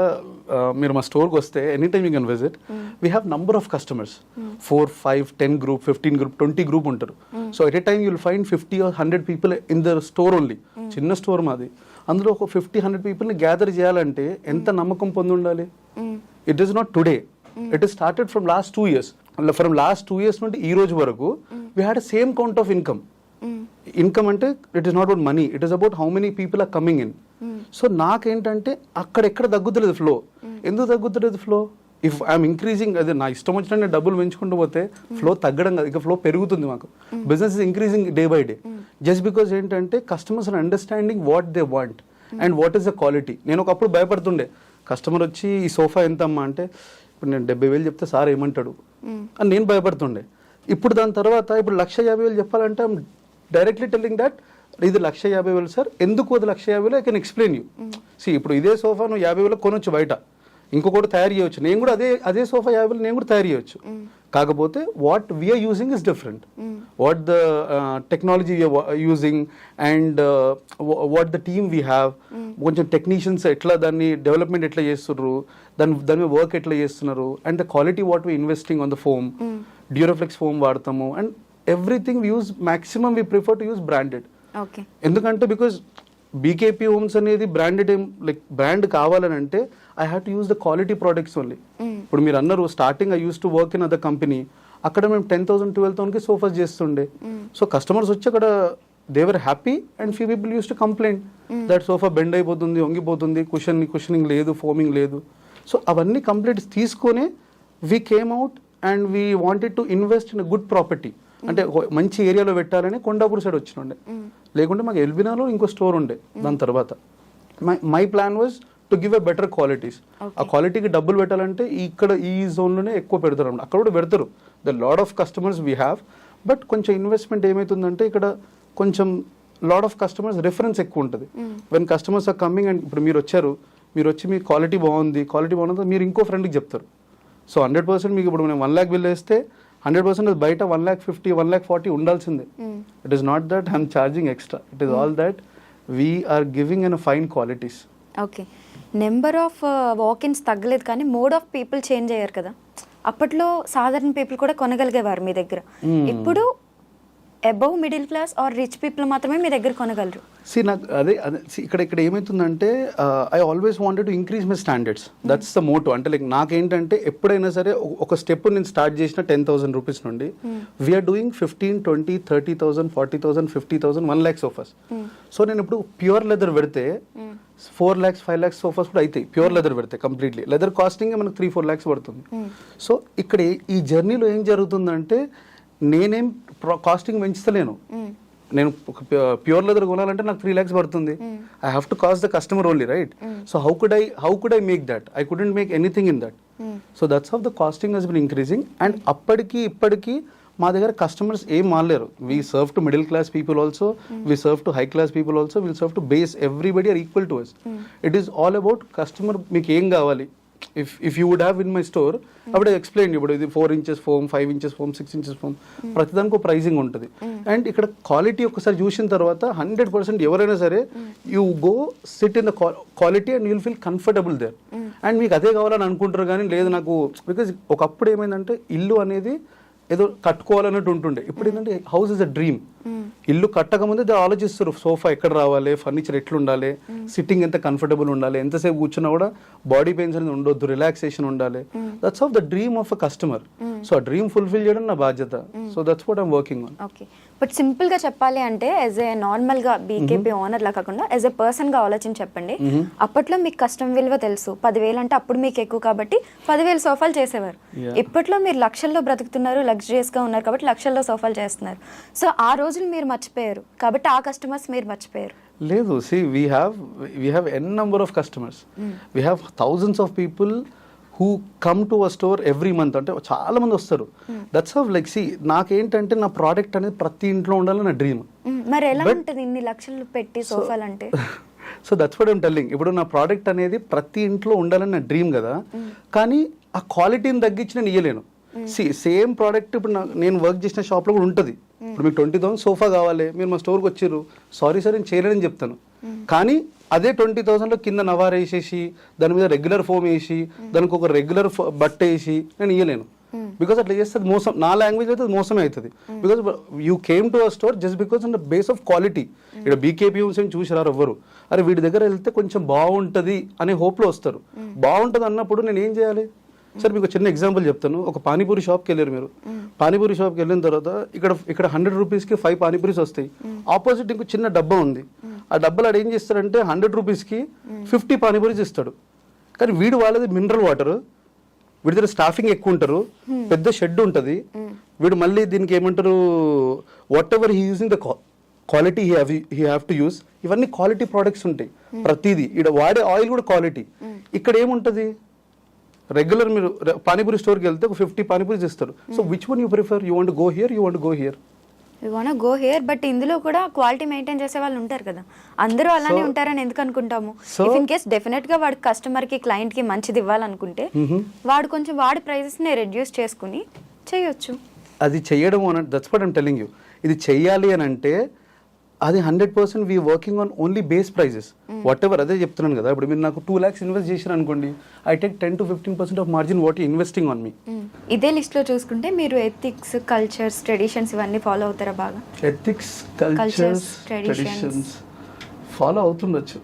మీరు మా స్టోర్కి వస్తే any time you can visit. We have number of customers 4, 5, 10 group, 15 group, 20 group ఉంటారు. So at a time you'll find 50 or 100 people in the store only. చిన్న స్టోర్ మాది. అందులో ఒక 50-100 పీపుల్ని గ్యాదర్ చేయాలంటే ఎంత నమ్మకం పొంది ఉండాలి. It is not today, it is started from last 2 years. From last 2 years నుండి ఈ రోజు వరకు we had same count of income. అంటే it is not about money, it is about how many people are coming in. So నాకేంటంటే అక్కడెక్కడ తగ్గుతలేదు flow. ఎందుకు తగ్గుతలేదు ఫ్లో? ఇఫ్ ఐఎమ్ ఇంక్రీజింగ్, అదే నా ఇష్టం వచ్చినట్టు డబ్బులు పెంచుకుంటూ పోతే ఫ్లో తగ్గడం కాదు, ఇక ఫ్లో పెరుగుతుంది. మాకు business is increasing day by day. Just because ఏంటంటే customers are understanding what they want and what is the quality. నేను ఒకప్పుడు భయపడుతుండే, కస్టమర్ వచ్చి ఈ సోఫా ఎంత అమ్మా అంటే ఇప్పుడు నేను 70,000 చెప్తే సార్ ఏమంటాడు అని నేను భయపడుతుండే. ఇప్పుడు దాని తర్వాత ఇప్పుడు 150,000 చెప్పాలంటే ఐఎమ్ డైరెక్ట్లీ టెల్లింగ్ దట్ ఇది 150,000 సార్. ఎందుకు అది 150,000 I can explain you. See ఇప్పుడు ఇదే సోఫా నువ్వు 50,000 కొనొచ్చు బయట, ఇంకొకటి తయారు చేయవచ్చు. నేను కూడా అదే సోఫా 50,000 నేను కూడా తయారు చేయవచ్చు. కాకపోతే what we're using is different. What the technology we're using and what the team we have. కొంచెం టెక్నీషియన్స్ ఎట్లా దాన్ని డెవలప్మెంట్ ఎట్లా చేస్తున్నారు, దాని మీద వర్క్ ఎట్లా చేస్తున్నారు, and the quality what we investing on the foam. Duroflex foam వాడతాము and everything we use maximum we prefer to use branded. ఎందుకంటే బికాజ్ బీకేపీ హోమ్స్ అనేది బ్రాండెడ్ లైక్ బ్రాండ్ కావాలని అంటే I have to use the quality products only. ఇప్పుడు మీరు అన్నారు starting I use to work in other company, అక్కడ మేము 10,000 12,000కి సోఫాస్ చేస్తుండే. సో కస్టమర్స్ వచ్చి అక్కడ they were happy and few people use to complaint that sofa bend అయిపోతుంది, వంగిపోతుంది, కుషనింగ్ లేదు, ఫోమింగ్ లేదు. సో అవన్నీ కంప్లీట్స్ తీసుకొని we came out and we wanted to invest in a good property. అంటే మంచి ఏరియాలో పెట్టాలని కొండాపూర్ సైడ్ వచ్చినుండే, లేకుంటే మాకు ఎల్బినాలో ఇంకో స్టోర్ ఉండే. దాని తర్వాత my plan was to give a better qualities. ఆ క్వాలిటీకి డబ్బులు పెట్టాలంటే ఇక్కడ ఈ జోన్లోనే ఎక్కువ పెడతారు అన్నమాట. అక్కడ కూడా పెడతారు, the lot of customers we have, but కొంచెం ఇన్వెస్ట్మెంట్ ఏమవుతుందంటే ఇక్కడ కొంచెం లాడ్ ఆఫ్ కస్టమర్స్ రిఫరెన్స్ ఎక్కువ ఉంటుంది. When customers are coming and ఇప్పుడు మీరు వచ్చి మీ క్వాలిటీ బాగుంది మీరు ఇంకో ఫ్రెండ్కి చెప్తారు. సో 100% మీకు ఇప్పుడు నేను 1 lakh బిల్ వేస్తే 100% బయట 1,50,000 1,40,000 ఉండాల్సిందే. It is not that I'm charging extra, it is all that we are giving and fine qualities. Okay, number of walk ins తగ్గలేదు కానీ మోడ్ ఆఫ్ పీపుల్ చేంజ్ అయ్యారు కదా. అప్పట్లో సాధారణ పీపుల్ కూడా కొనగలిగేవారు మీ దగ్గర, ఇప్పుడు above middle class or rich people మాత్రమే మీ దగ్గర కొనగలరు. నాకు అదే ఇక్కడ ఏమవుతుందంటే I always wanted to increase my standards, that's the motto. అంటే లైక్ నాకేంటంటే ఎప్పుడైనా సరే ఒక స్టెప్ నేను స్టార్ట్ చేసిన 10,000 రూపీస్ నుండి we're doing 15,000, 20,000, 30,000, 40,000, 50,000, 1 lakh sofas. So నేను ఇప్పుడు ప్యూర్ లెదర్ పెడితే 4 lakhs, 5 lakhs సోఫాస్ కూడా అవుతాయి ప్యూర్ లెదర్ పెడితే. కంప్లీట్లీ లెదర్ కాస్టింగ్ మనకు 3-4 lakhs పడుతుంది. సో ఇక్కడ ఈ జర్నీలో ఏం జరుగుతుందంటే నేనేం కాస్టింగ్ పెంచుతలేను. నేను ప్యూర్ లెదర్ కొనాలంటే నాకు 3 lakhs పడుతుంది. I have to cost the customer only, right? So how could I make that? I couldn't make anything in that. So that's how the costing has been increasing. And అప్పటికి ఇప్పటికీ మా దగ్గర customers ఏం మారలేరు. We serve to middle class people also, we serve to high class people also, will serve to base, everybody are equal to us. It is all about customer మీకు ఏం కావాలి. If you would have in my store, అప్పుడు explain ఇప్పుడు ఇది 4 inches foam, 5 inches foam, 6 inches foam, ప్రతిదానికి ఒక pricing ఉంటుంది. And ఇక్కడ క్వాలిటీ ఒకసారి చూసిన తర్వాత 100% ఎవరైనా సరే you go sit in the quality and you'll feel comfortable there. And మీకు అదే కావాలని అనుకుంటారు కానీ లేదు నాకు, బికాజ్ ఒకప్పుడు ఏమైందంటే ఇల్లు అనేది ఏదో కట్టుకోవాలన్నట్టు ఉంటుండే. ఇప్పుడు ఏంటంటే హౌస్ ఇస్ అ డ్రీమ్. ఇల్లు కట్టకముందే ఆలోచిస్తారు సోఫా ఎక్కడ రావాలి, ఫర్నిచర్ ఎట్లుండాలి, సిట్టింగ్ ఎంత కంఫర్టబుల్ ఉండాలి, ఎంతసేపు కూర్చున్నా కూడా బాడీ పెయిన్స్ అనేది ఉండొద్దు, రిలాక్సేషన్ ఉండాలి. That's of the dream of a customer. So ఆ డ్రీమ్ ఫుల్ఫిల్ చేయడం నా బాధ్యత. So that's what I'm working on. Okay, but simple గా చెప్పాలి అంటే యాజ్ ఏ నార్మల్ గా బీకేపీ ఓనర్ లా కాకుండా యాజ్ ఏ పర్సన్ గా ఆలోచించి చెప్పండి. అప్పట్లో మీకు కస్టమ్ విలువ తెలుసు, 10,000 అంటే అప్పుడు మీకు ఎక్కువ కాబట్టి 10,000 సోఫాలు చేసేవారు. ఇప్పట్లో మీరు లక్షల్లో బ్రతుకుతున్నారు, లగ్జరియస్ గా ఉన్నారు కాబట్టి లక్షల్లో సోఫాలు చేస్తున్నారు. సో ఆ రోజులు మీరు మర్చిపోయారు కాబట్టి ఆ కస్టమర్స్ మీరు మర్చిపోయారు. లేదు, see we have n number of customers. We have thousands of people who come to a store every month. అంటే చాలా మంది వస్తారు. దట్స్ ఆఫ్ లైక్ see నాకేంటంటే నా ప్రోడక్ట్ అనేది ప్రతి ఇంట్లో ఉండాలని నా డ్రీమ్. మరి ఎలా ఉంటుంది ఇన్ని లక్షలు పెట్టి సోఫాలు అంటే? So that's what I'm telling. ఇప్పుడు నా ప్రోడక్ట్ అనేది ప్రతి ఇంట్లో ఉండాలని నా డ్రీమ్ కదా, కానీ ఆ క్వాలిటీని తగ్గించి నేను ఇయ్యలేను. సేమ్ ప్రోడక్ట్ ఇప్పుడు నేను వర్క్ చేసిన షాప్లో కూడా ఉంటుంది. ఇప్పుడు మీకు 20,000 సోఫా కావాలి, మీరు మా స్టోర్కి వచ్చారు, సారీ సార్ నేను చేయలేదని చెప్తాను. కానీ అదే 20,000లో కింద నవార్ వేసేసి దాని మీద రెగ్యులర్ ఫోమ్ వేసి దానికి ఒక రెగ్యులర్ బట్ట వేసి నేను ఇయ్యలేను. బికాస్ అట్లా చేస్తే మోసం, నా లాంగ్వేజ్ అయితే మోసమే అవుతుంది. Because you came to our store just because on the base of quality. ఇక్కడ బీకేపీ హోమ్స్ ఏం చూసిరారు ఎవ్వరు, అరే వీడి దగ్గర వెళ్తే కొంచెం బాగుంటుంది అనే హోప్లో వస్తారు. బాగుంటుంది అన్నప్పుడు నేను ఏం చేయాలి? సార్ మీకు చిన్న ఎగ్జాంపుల్ చెప్తాను. ఒక పానీపూరి షాప్కి వెళ్ళారు మీరు, పానీపూరి షాప్కి వెళ్ళిన తర్వాత ఇక్కడ 100 రూపీస్కి 5 పానీపూరీస్ వస్తాయి. ఆపోజిట్ ఇంకో చిన్న డబ్బా ఉంది, ఆ డబ్బాలో ఏం చేస్తాడంటే 100 రూపీస్కి 50 పానీపూరీస్ ఇస్తాడు. కానీ వీడు వాళ్ళది మినరల్ వాటర్, వీడి దగ్గర స్టాఫింగ్ ఎక్కువ ఉంటారు, పెద్ద షెడ్ ఉంటుంది. వీడు మళ్ళీ దీనికి ఏమంటారు, what ever he using the quality he have to use. ఇవన్నీ క్వాలిటీ ప్రోడక్ట్స్ ఉంటాయి ప్రతిదీ. ఇక్కడ వాడే ఆయిల్ కూడా క్వాలిటీ. ఇక్కడ ఏముంటుంది, రెగ్యులర్ మీరు పానీపూరి స్టోర్కి వెళ్తే ఒక 50 పానీపూరీస్ ఇస్తారు. So which one you prefer? You want go here, you want go here? You want go here. But ఇందులో కూడా క్వాలిటీ మెయింటైన్ చేసే వాళ్ళు ఉంటారు కదా, అందరూ అలానే ఉంటారని ఎందుకు అనుకుంటాము? ఇఫ్ ఇన్ కేస్ డెఫినెట్ గా వాడి కస్టమర్ కి, క్లయింట్ కి మంచిది ఇవ్వాలనుకుంటే వాడు కొంచెం వాడి ప్రైజెస్ ని రెడ్యూస్ చేసుకుని చేయొచ్చు. అది చెయ్యడం అని, that's what I'm telling you. ఇది చెయ్యాలి అని అంటే అది 100% we working on only base prices whatever. అదే చెప్తున్నాను కదా, ఇప్పుడు మీరు నాకు 2 lakhs ఇన్వెస్ట్ చేశారు అనుకోండి, I take 10 to 15% of margin what investing on me. ఇదే లిస్ట్ లో చూసుకుంటే మీరు ఎథిక్స్, కల్చర్స్, ట్రెడిషన్స్ ఇవన్నీ ఫాలో అవుతారా బాగా? ఎథిక్స్, కల్చర్స్, ట్రెడిషన్స్ ఫాలో అవుతుండొచ్చు,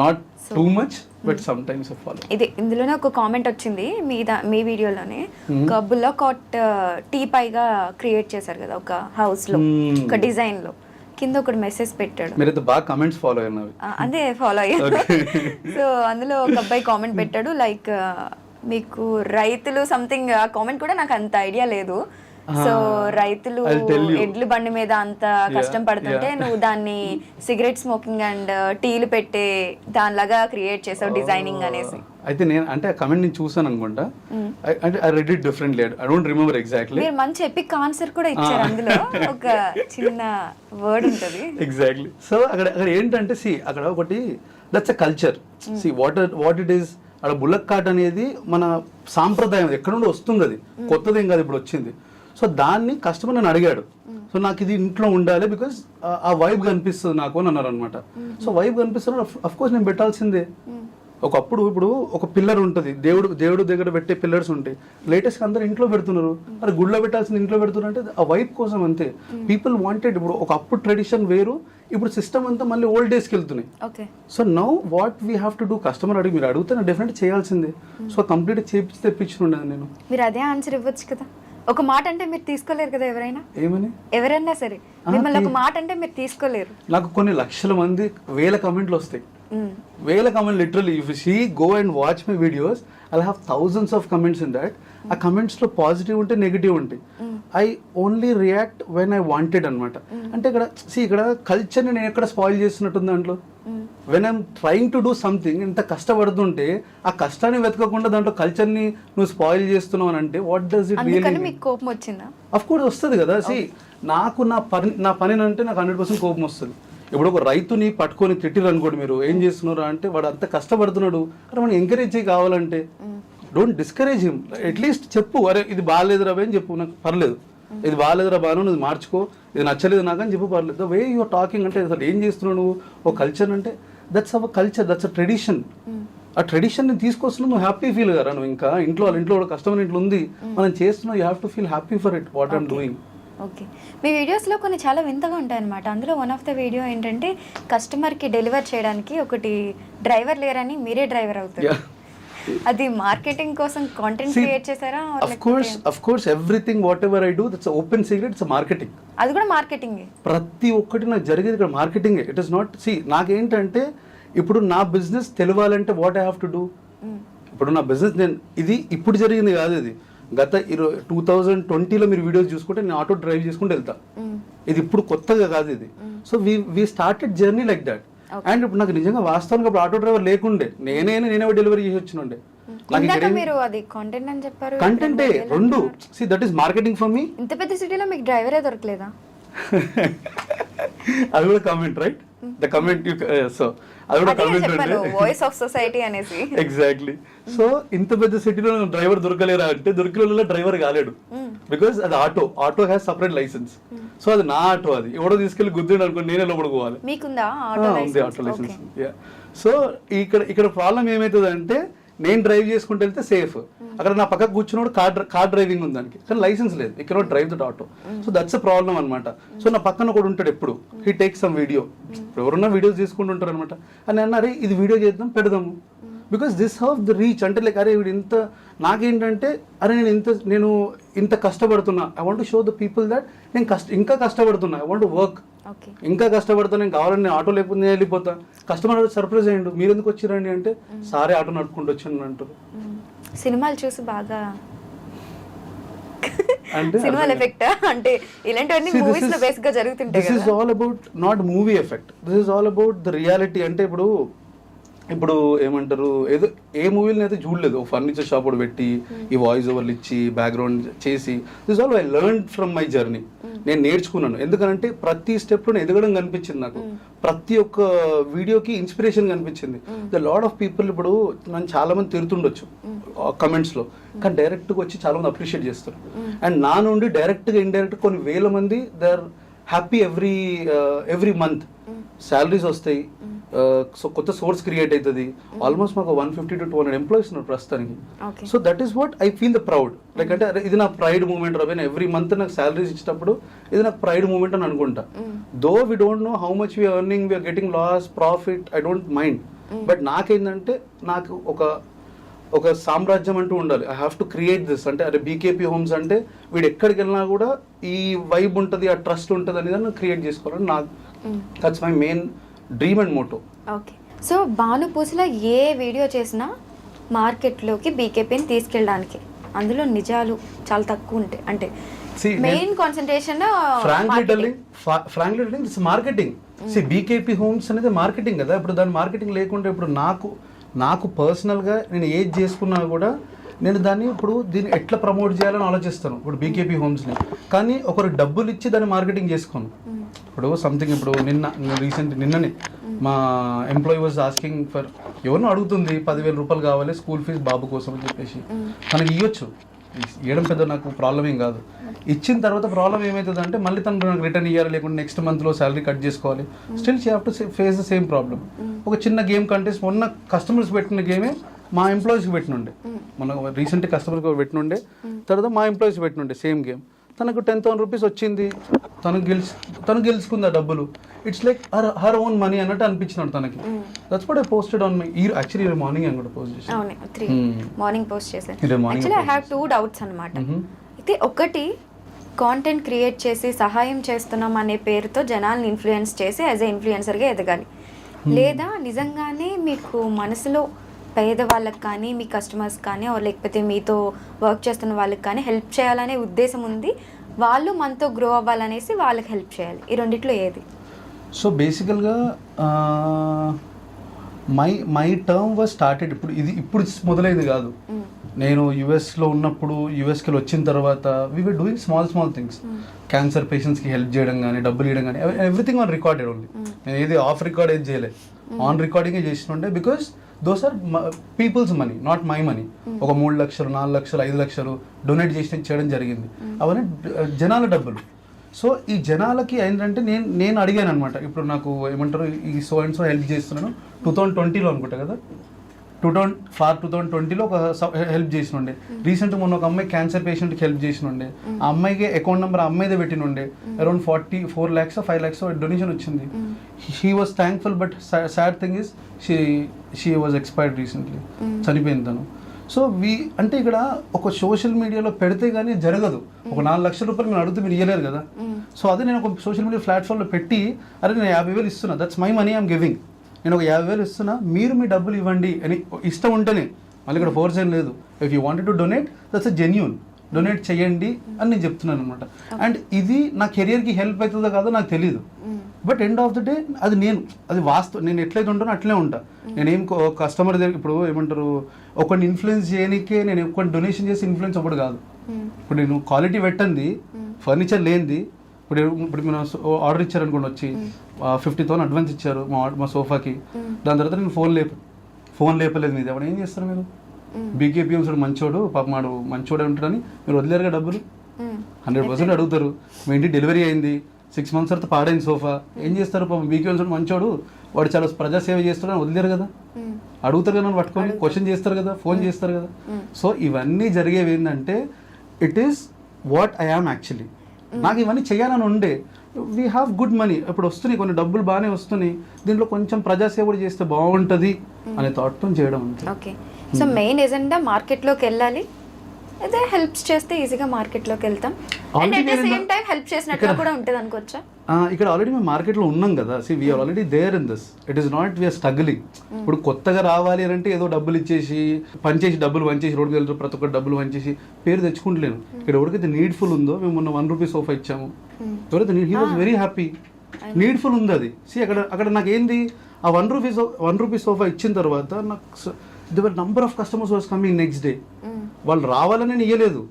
not too much but some times follow. ఇది ఇందులోనే ఒక కామెంట్ వచ్చింది మీ వీడియోలోనే, ఒక బుల్లా కాట్ టీ పైగా క్రియేట్ చేశారు కదా ఒక హౌస్ లో, ఒక డిజైన్ లో. కింద ఒకటి మెసేజ్ పెట్టాడు, మీరైతే బాగా కమెంట్స్ ఫాలో అయినవి. అదే ఫాలో అయ్యాను. సో అందులో ఒక అబ్బాయి కామెంట్ పెట్టాడు లైక్ మీకు రైతులు సంథింగ్. ఆ కామెంట్ కూడా నాకు అంత ఐడియా లేదు. సో రైతులు I'll tell you. ఎడ్ల బండి మీద అంత కష్టం పడుతుంటే నువ్వు దాన్ని సిగరెట్ స్మోకింగ్ అండ్ టీలు పెట్టే దానిలాగా క్రియేట్ చేసావు డిజైనింగ్ అనేసి. అయితే నేను అంటే ఆ కమెంట్ నేను చూసాను అనుకుంటా. అంటే I read it differently, I don't remember exactly. మీరు మంచి ఎపిక్ ఆన్సర్ కూడా ఇచ్చారు, అందులో ఒక చిన్న వర్డ్ ఉంటది. ఎగ్జాక్ట్లీ. సో అక్కడ అక్కడ ఏంటంటే అక్కడ ఒకటి that's a culture. What it is, అక్కడ బుల్లక్ కార్ట్ అనేది మన సాంప్రదాయం, ఎక్కడ నుండి వస్తుంది, అది కొత్తదేం కాదు, ఇప్పుడు వచ్చింది. సో దాన్ని కస్టమర్ నన్ను అడిగాడు, సో నాకు ఇది ఇంట్లో ఉండాలి బికాస్ ఆ వైబ్ కనిపిస్తుంది నాకు అని అన్నారు అనమాట. సో వైబ్ కనిపిస్తున్నా అఫ్ కోర్స్ నేను పెట్టాల్సిందే. ఒకప్పుడు ఇప్పుడు ఒక పిల్లర్ ఉంటుంది, దేవుడు దగ్గర పెట్టే పిల్లర్స్ ఉంటాయి, లేటెస్ట్ అందరూ ఇంట్లో పెడుతున్నారు. మరి గుడిలో పెట్టాల్సింది ఇంట్లో పెడుతున్నారు అంటే ఆ వైబ్ కోసం అంతే. పీపుల్ వాంటెడ్, ఇప్పుడు ఒకప్పుడు ట్రెడిషన్ వేరు, ఇప్పుడు సిస్టమ్ అంతా మళ్ళీ ఓల్డ్ డేస్కి వెళ్తున్నాయి. So now what we have to do, customer అడిగి మీరు అడిగితే నేను డెఫినెట్ చేయాల్సిందే. సో కంప్లీట్ చేపించి తెప్పించుండేది నేను. మీరు అదే ఆన్సర్ ఇవ్వచ్చు కదా, ఒక మాట అంటే మీరు తీసుకోలేరు కదా. ఏమని ఎవరైనా సరే మిమ్మల్ని ఒక మాట అంటే మీరు తీసుకోలేరు. నాకు కొన్ని లక్షల మంది, వేల కమెంట్లు వస్తాయి, వేల comment. Literally if you see, go and watch my videos, I have thousands of comments in that. ఆ కమెంట్స్ లో పాజిటివ్ ఉంటాయి, నెగిటివ్ ఉంటాయి. I only react when I wanted అనమాట. అంటే ఇక్కడ కల్చర్ని నేను ఎక్కడ స్పాయిల్ చేస్తున్నట్టుంది దాంట్లో. When I'm trying to do something, ఇంత కష్టపడుతుంటే ఆ కష్టాన్ని వెతకకుండా దాంట్లో కల్చర్ని నువ్వు స్పాయిల్ చేస్తున్నావు అని అంటే వాట్ డస్ ఇట్ రియల్లీ? మీకు కోపం వచ్చిందా? అఫ్ కోర్స్ వస్తుంది కదా. నాకు నా పని అంటే నాకు 100% కోపం వస్తుంది. ఇప్పుడు ఒక రైతుని పట్టుకొని తిట్టిరు అనుకోండి, మీరు ఏం చేస్తున్నారు అంటే వాడు అంత కష్టపడుతున్నాడు, కానీ మనం ఎంకరేజ్ చేయి కావాలంటే. డోంట్ డిస్కరేజ్ హిమ్, అట్లీస్ట్ చెప్పు, అరే ఇది బాగాలేదు రా అని చెప్పు, నాకు పర్లేదు, ఇది బాగాలేదురా బాను, నువ్వు మార్చుకో, ఇది నచ్చలేదు నాకు అని చెప్పు, పర్లేదు. ద వే యూఆర్ టాకింగ్ అంటే అసలు ఏం చేస్తున్నావు నువ్వు, ఒక కల్చర్ అంటే that's our culture, that's a tradition. ఆ ట్రెడిషన్ని తీసుకొస్తున్నావు, నువ్వు హ్యాపీ ఫీల్ కదా. నువ్వు ఇంకా ఇంట్లో వాళ్ళ ఇంట్లో కష్టమైన ఇంట్లో ఉంది, మనం చేస్తున్నావు, you have to feel happy for it what I'm doing. Okay, మీ వీడియోస్లో కొన్ని చాలా వింతగా ఉంటాయి అనమాట. అందులో వన్ ఆఫ్ ద వీడియో ఏంటంటే కస్టమర్కి డెలివర్ చేయడానికి ఒకటి డ్రైవర్ లేరని మీరే డ్రైవర్ అవుతారు. అది మార్కెటింగ్ కోసం కాంటెంట్ క్రియేట్ చేశారా? Of course everything whatever I do, that's an open secret, it's a marketing. అది కూడా మార్కెటింగ్. ప్రతి ఒక్కటి నాకు జరిగేది ఇక్కడ మార్కెటింగ్. ఇట్ ఇస్ నాట్, నాకేంటంటే ఇప్పుడు నా బిజినెస్ తెలవాలంటే what I have to do. ఇప్పుడు నా బిజినెస్ నేను ఇది ఇప్పుడు జరిగింది కాదు, ఇది గత 2020లో మీరు వీడియోస్ చూసుకుంటే నేను ఆటో డ్రైవ్ చేసుకుంటూ వెళ్తా. ఇది ఇప్పుడు కొత్తగా కాదు ఇది. So we started journey like that. And ఇప్పుడు నాకు నిజంగా వాస్తవానికి అప్పుడు ఆటో డ్రైవర్ లేకుండే, నేనే డెలివరీ చేసి వచ్చినుండే. మీరు అది కాంటెంట్ అని చెప్పారు, కంటెంటే రెండు. That is marketing for me. ఇంత పెద్ద సిటీలో మీకు డ్రైవరే దొరకలేదా? అది కూడా comment, right? The comment. So అది కూడా కామెంట్ అంటే వాయిస్ ఆఫ్ సొసైటీ అనేసి. ఎగ్జాక్ట్లీ. సో ఇంత పెద్ద సిటీలో డ్రైవర్ దొరకలేరా అంటే దొరికిన డ్రైవర్ కాలేడు, బికాస్ అది auto has separate licence. So అది నా ఆటో, అది ఎవడో తీసుకెళ్లి గుద్దిండు అనుకోండి, నేనే లోపల పోవాలి. మీకుందా ఉంది ఆటో లైసెన్స్. సో ఇక్కడ ప్రాబ్లం ఏమవుతుంది అంటే నేను డ్రైవ్ చేసుకుంటూ వెళ్తే సేఫ్, అక్కడ నా పక్కకు కూర్చున్నాడు కార్ డ్రైవింగ్ ఉంది దానికి, కానీ లైసెన్స్ లేదు, he cannot drive that auto. So that's a problem అనమాట. సో నా పక్కన ఒకడు ఉంటాడు ఎప్పుడు, హీ టేక్ సమ్ వీడియో, ఎవరున్నా వీడియోస్ తీసుకుంటుంటారు అనమాట. అని అన్నారే ఇది వీడియో చేద్దాం పెడదాము, because this have the reach. అంటే లైక్ అరే వీడు ఇంత, నాకేంటంటే అరే నేను ఇంత కష్టపడుతున్నా, I want to show the people that నేను ఇంకా కష్టపడుతున్నా, ఐ వాంట్ టు వర్క్, ఇంకా కష్టపడతా, నేను కావాలని నేను ఆటో లేకపోతే నేను వెళ్ళిపోతా. కస్టమర్ సర్ప్రైజ్ అయ్యిండు, మీరు ఎందుకు వచ్చిరండి అంటే సారే ఆటో నడుపుకుంటూ వచ్చాను అంటారు. సినిమాలు చూసి బాగా అంటే సినిమాల ఎఫెక్ట్ అంటే ఇలాంటివన్నీ మూవీస్ లో బేస్ గా జరుగుతుంటాయి. This is all about not movie effect, this is all about the reality. అంటే ఇప్పుడు ఏమంటారు, ఏదో ఏ మూవీని అయితే చూడలేదు, ఫర్నిచర్ షాప్ కూడా పెట్టి ఈ వాయిస్ ఓవర్లు ఇచ్చి బ్యాక్గ్రౌండ్ చేసి, this all I learn from my journey. నేను నేర్చుకున్నాను, ఎందుకంటే ప్రతి స్టెప్లో ఎదగడం కనిపించింది నాకు, ప్రతి ఒక్క వీడియోకి ఇన్స్పిరేషన్ కనిపించింది. ద లాట్ ఆఫ్ పీపుల్ ఇప్పుడు నన్ను చాలా మంది తిరుగుతుండొచ్చు కమెంట్స్లో, కానీ డైరెక్ట్గా వచ్చి చాలా మంది అప్రిషియేట్ చేస్తారు. అండ్ నా నుండి డైరెక్ట్గా ఇండైరెక్ట్ కొన్ని వేల మంది they are happy every month. Salaries వస్తాయి, సో కొత్త సోర్స్ క్రియేట్ అవుతుంది. ఆల్మోస్ట్ మాకు 150 to 200 ఎంప్లాయీస్ ఉన్నారు ప్రస్తుతానికి. So that is what I feel the proud. Like అంటే ఇది నా ప్రైడ్ మూమెంట్ రా, ఎవ్రీ మంత్ నాకు శాలరీస్ ఇచ్చినప్పుడు ఇది నాకు ప్రైడ్ మూమెంట్ అని అనుకుంటా. Though we don't know how much we're earning, we're getting loss profit, I don't mind. But నాకేంటంటే నాకు ఒక సామ్రాజ్యం అంటూ ఉండాలి. I have to create this. అంటే అరే బీకేపీ హోమ్స్ అంటే వీడు ఎక్కడికి వెళ్ళినా కూడా ఈ వైబ్ ఉంటుంది, ఆ ట్రస్ట్ ఉంటుంది అనేది నేను క్రియేట్ చేసుకోవాలని నాకు, that's my main dream and motto. Okay, so భానుపూసలో ఏ వీడియో చేసినా మార్కెట్లోకి బీకేపీని తీసుకెళ్ళడానికి అందులో నిజాలు చాలా తక్కువ ఉంటాయి. అంటే main concentration frankly telling it's marketing. BKP homes అనేది మార్కెటింగ్ కదా. ఇప్పుడు దాని మార్కెటింగ్ లేకుంటే ఇప్పుడు నాకు పర్సనల్గా నేను ఏది చేసుకున్నా కూడా నేను దాన్ని ఇప్పుడు దీన్ని ఎట్లా ప్రమోట్ చేయాలని ఆలోచిస్తాను ఇప్పుడు బీకేపీ హోమ్స్ని. కానీ ఒకరికి డబ్బులు ఇచ్చి దాన్ని మార్కెటింగ్ చేసుకోను. ఇప్పుడు సంథింగ్ ఇప్పుడు నిన్ననే మా ఎంప్లాయీ వాజ్ ఆస్కింగ్ ఫర్, ఎవరినో అడుగుతుంది 10,000 రూపాయలు కావాలి స్కూల్ ఫీజు బాబు కోసం అని చెప్పేసి. తనకి ఇవ్వచ్చు, ఇవ్వడం పెద్ద నాకు ప్రాబ్లం ఏం కాదు. ఇచ్చిన తర్వాత ప్రాబ్లం ఏమవుతుంది అంటే మళ్ళీ తను నాకు రిటర్న్ ఇవ్వాలి, లేకుంటే నెక్స్ట్ మంత్లో శాలరీ కట్ చేసుకోవాలి. Still she have to face the same problem. ఒక చిన్న గేమ్ కంటెస్ట్ మొన్న కస్టమర్స్ పెట్టిన గేమే మా ఎంప్లాయీస్కి పెట్టినుండే, మన రీసెంట్ కస్టమర్కి పెట్టినుండే, తర్వాత మా ఎంప్లాయీస్ పెట్టినుండే సేమ్ గేమ్. తనకు 10,000 రూపీస్ వచ్చింది, తను గెలుచుకుంది ఆ డబ్బులు. It's like her own money అన్నట్టు అనిపించినాడు తనకి. That's what I posted on my actually morning అని కూడా పోస్ట్ చేశాను. అవును, 3 మార్నింగ్ పోస్ట్ చేశాను. యాక్చువల్లీ ఐ హ్యావ్ 2 డౌట్స్ అన్నమాట. అయితే ఒకటి, కాంటెంట్ క్రియేట్ చేసి సహాయం చేస్తున్నాం అనే పేరుతో జనాల్ని ఇన్ఫ్లుయెన్స్ చేసి యాజ్ ఎ ఇన్ఫ్లుయెన్సర్గా ఎదగాలి, లేదా నిజంగానే మీకు మనసులో పేదవాళ్ళకి కానీ మీ కస్టమర్స్ కానీ లేకపోతే మీతో వర్క్ చేస్తున్న వాళ్ళకి కానీ హెల్ప్ చేయాలనే ఉద్దేశం ఉంది, వాళ్ళు మనతో గ్రో అవ్వాలనేసి వాళ్ళకి హెల్ప్ చేయాలి, ఈ రెండిట్లో ఏది? సో బేసికల్గా మై టర్మ్ వాజ్ స్టార్టెడ్ ఇప్పుడు మొదలైంది కాదు. నేను యుఎస్లో ఉన్నప్పుడు, యుఎస్కి వచ్చిన తర్వాత we were doing small things. Cancer పేషెంట్స్కి హెల్ప్ చేయడం కానీ, డబ్బులు ఇవ్వడం కానీ, ఎవ్రీథింగ్ ఆన్ రికార్డెడ్ ఓన్లీ. నేను ఏది ఆఫ్ రికార్డ్ ఏది చేయలేదు, ఆన్ రికార్డింగే చేస్తుండే. Because those are peoples money, not my money. ఒక 3 లక్షలు, 4 లక్షలు, 5 లక్షలు డొనేట్ చేయడం జరిగింది. అవన్నీ జనాల డబ్బులు. సో ఈ జనాలకి ఏంటంటే నేను అడిగాను అనమాట. ఇప్పుడు నాకు ఏమంటారు, ఈ సో అండ్ సో హెల్ప్ చేస్తున్నాను 2020లో అనుకుంటా కదా, 2020లో ఒక హెల్ప్ చేసినుండే. రీసెంట్ మొన్న ఒక అమ్మాయి క్యాన్సర్ పేషెంట్కి హెల్ప్ చేసినుండే. ఆ అమ్మాయికి అకౌంట్ నెంబర్ అమ్మాయిదే పెట్టినుండే. అరౌండ్ 44 lakhs 5 lakhs డొనేషన్ వచ్చింది. He was thankful. But sad thing is she was expired recently, చనిపోయింది తను. సో అంటే ఇక్కడ ఒక సోషల్ మీడియాలో పెడితే కానీ జరగదు. ఒక 4 లక్షల రూపాయలు మీరు అడిగితే మీరు ఇవ్వలేరు కదా. సో అదే నేను ఒక సోషల్ మీడియా ప్లాట్ఫామ్లో పెట్టి, అరే నేను 50,000 ఇస్తున్నా, that's my money I'm giving, నేను ఒక 50,000 ఇస్తున్నా, మీరు మీ డబ్బులు ఇవ్వండి అని ఇష్టం ఉంటేనే, మళ్ళీ ఇక్కడ ఫోర్స్ ఏం లేదు. If you wanted to donate, that's a genuine, donate చేయండి అని నేను చెప్తున్నాను అనమాట. అండ్ ఇది నా కెరియర్కి హెల్ప్ అవుతుందో కాదో నాకు తెలియదు. But end of the day అది వాస్తవం. నేను ఎట్లయితే ఉంటానో అట్లే ఉంటా. నేనేం కస్టమర్ దగ్గర ఇప్పుడు ఏమంటారు, ఒకరిని ఇన్ఫ్లుయెన్స్ చేయడానికే నేను ఒకరిని డొనేషన్ చేసి ఇన్ఫ్లుయెన్స్ ఒకటి కాదు. ఇప్పుడు నేను క్వాలిటీ పెట్టండి, ఫర్నిచర్ లేనిది, ఇప్పుడు మీరు ఆర్డర్ ఇచ్చారనుకోండి, వచ్చి 50,000 అడ్వాన్స్ ఇచ్చారు మా సోఫాకి. దాని తర్వాత నేను ఫోన్ లేపలేదు మీది, అప్పుడు ఏం చేస్తారు మీరు? బీకేపీ హోమ్స్ మంచోడు, పాప మాడు మంచోడే ఉంటాడని మీరు వదిలేరుగా డబ్బులు. 100% అడుగుతారు. మీ ఇంటికి డెలివరీ అయింది, 6 months తర్వాత పాడైంది సోఫా, ఏం చేస్తారు? పాపం బీకేపీ హోమ్స్ మంచోడు, వాడు చాలా ప్రజాసేవ చేస్తాడని వదిలేరు కదా. అడుగుతారు కదా, పట్టుకొని క్వశ్చన్ చేస్తారు కదా, ఫోన్ చేస్తారు కదా. సో ఇవన్నీ జరిగేవి ఏంటంటే, it is what I am actually. నాకు ఇవన్నీ చేయాలని ఉండే. వీ హ్యావ్ గుడ్ మనీ, ఇప్పుడు వస్తున్నాయి కొన్ని డబ్బులు బాగానే వస్తున్నాయి, దీంట్లో కొంచెం ప్రజాసేవ కూడా చేస్తే బాగుంటుంది అనే థాట్తో చేయడం అంతే. ఓకే. సో మెయిన్ ఎజెండా మార్కెట్లోకి వెళ్ళాలి, అదే హెల్ప్స్ చేస్తే ఈజీగా మార్కెట్లోకి వెళ్తాం. And at the same time help చేసినట్లు కూడా ఉంటుంది అనుకోవచ్చా? ఇక్కడ ఆల్రెడీ మేము మార్కెట్లో ఉన్నాం కదా. We're already there in this. It is not we're struggling. ఇప్పుడు కొత్తగా రావాలి అంటే ఏదో డబ్బులు ఇచ్చేసి డబ్బులు పంచేసి రోడ్డు వెళ్తారు, ప్రతి ఒక్కరు డబ్బులు పంచేసి పేరు తెచ్చుకుంటలేను. ఇక్కడ ఎవరికైతే నీడ్ఫుల్ ఉందో, మేము మొన్న 1 రూపీ సోఫా ఇచ్చాము, ఎవరైతే he was very happy. Needful ఉంది అది. అక్కడ నాకు ఏంది, ఆ 1 రూపీ సోఫా ఇచ్చిన తర్వాత నాకు there number of customers was coming next day. వాళ్ళు రావాలని నేను ఇవ్వలేదు,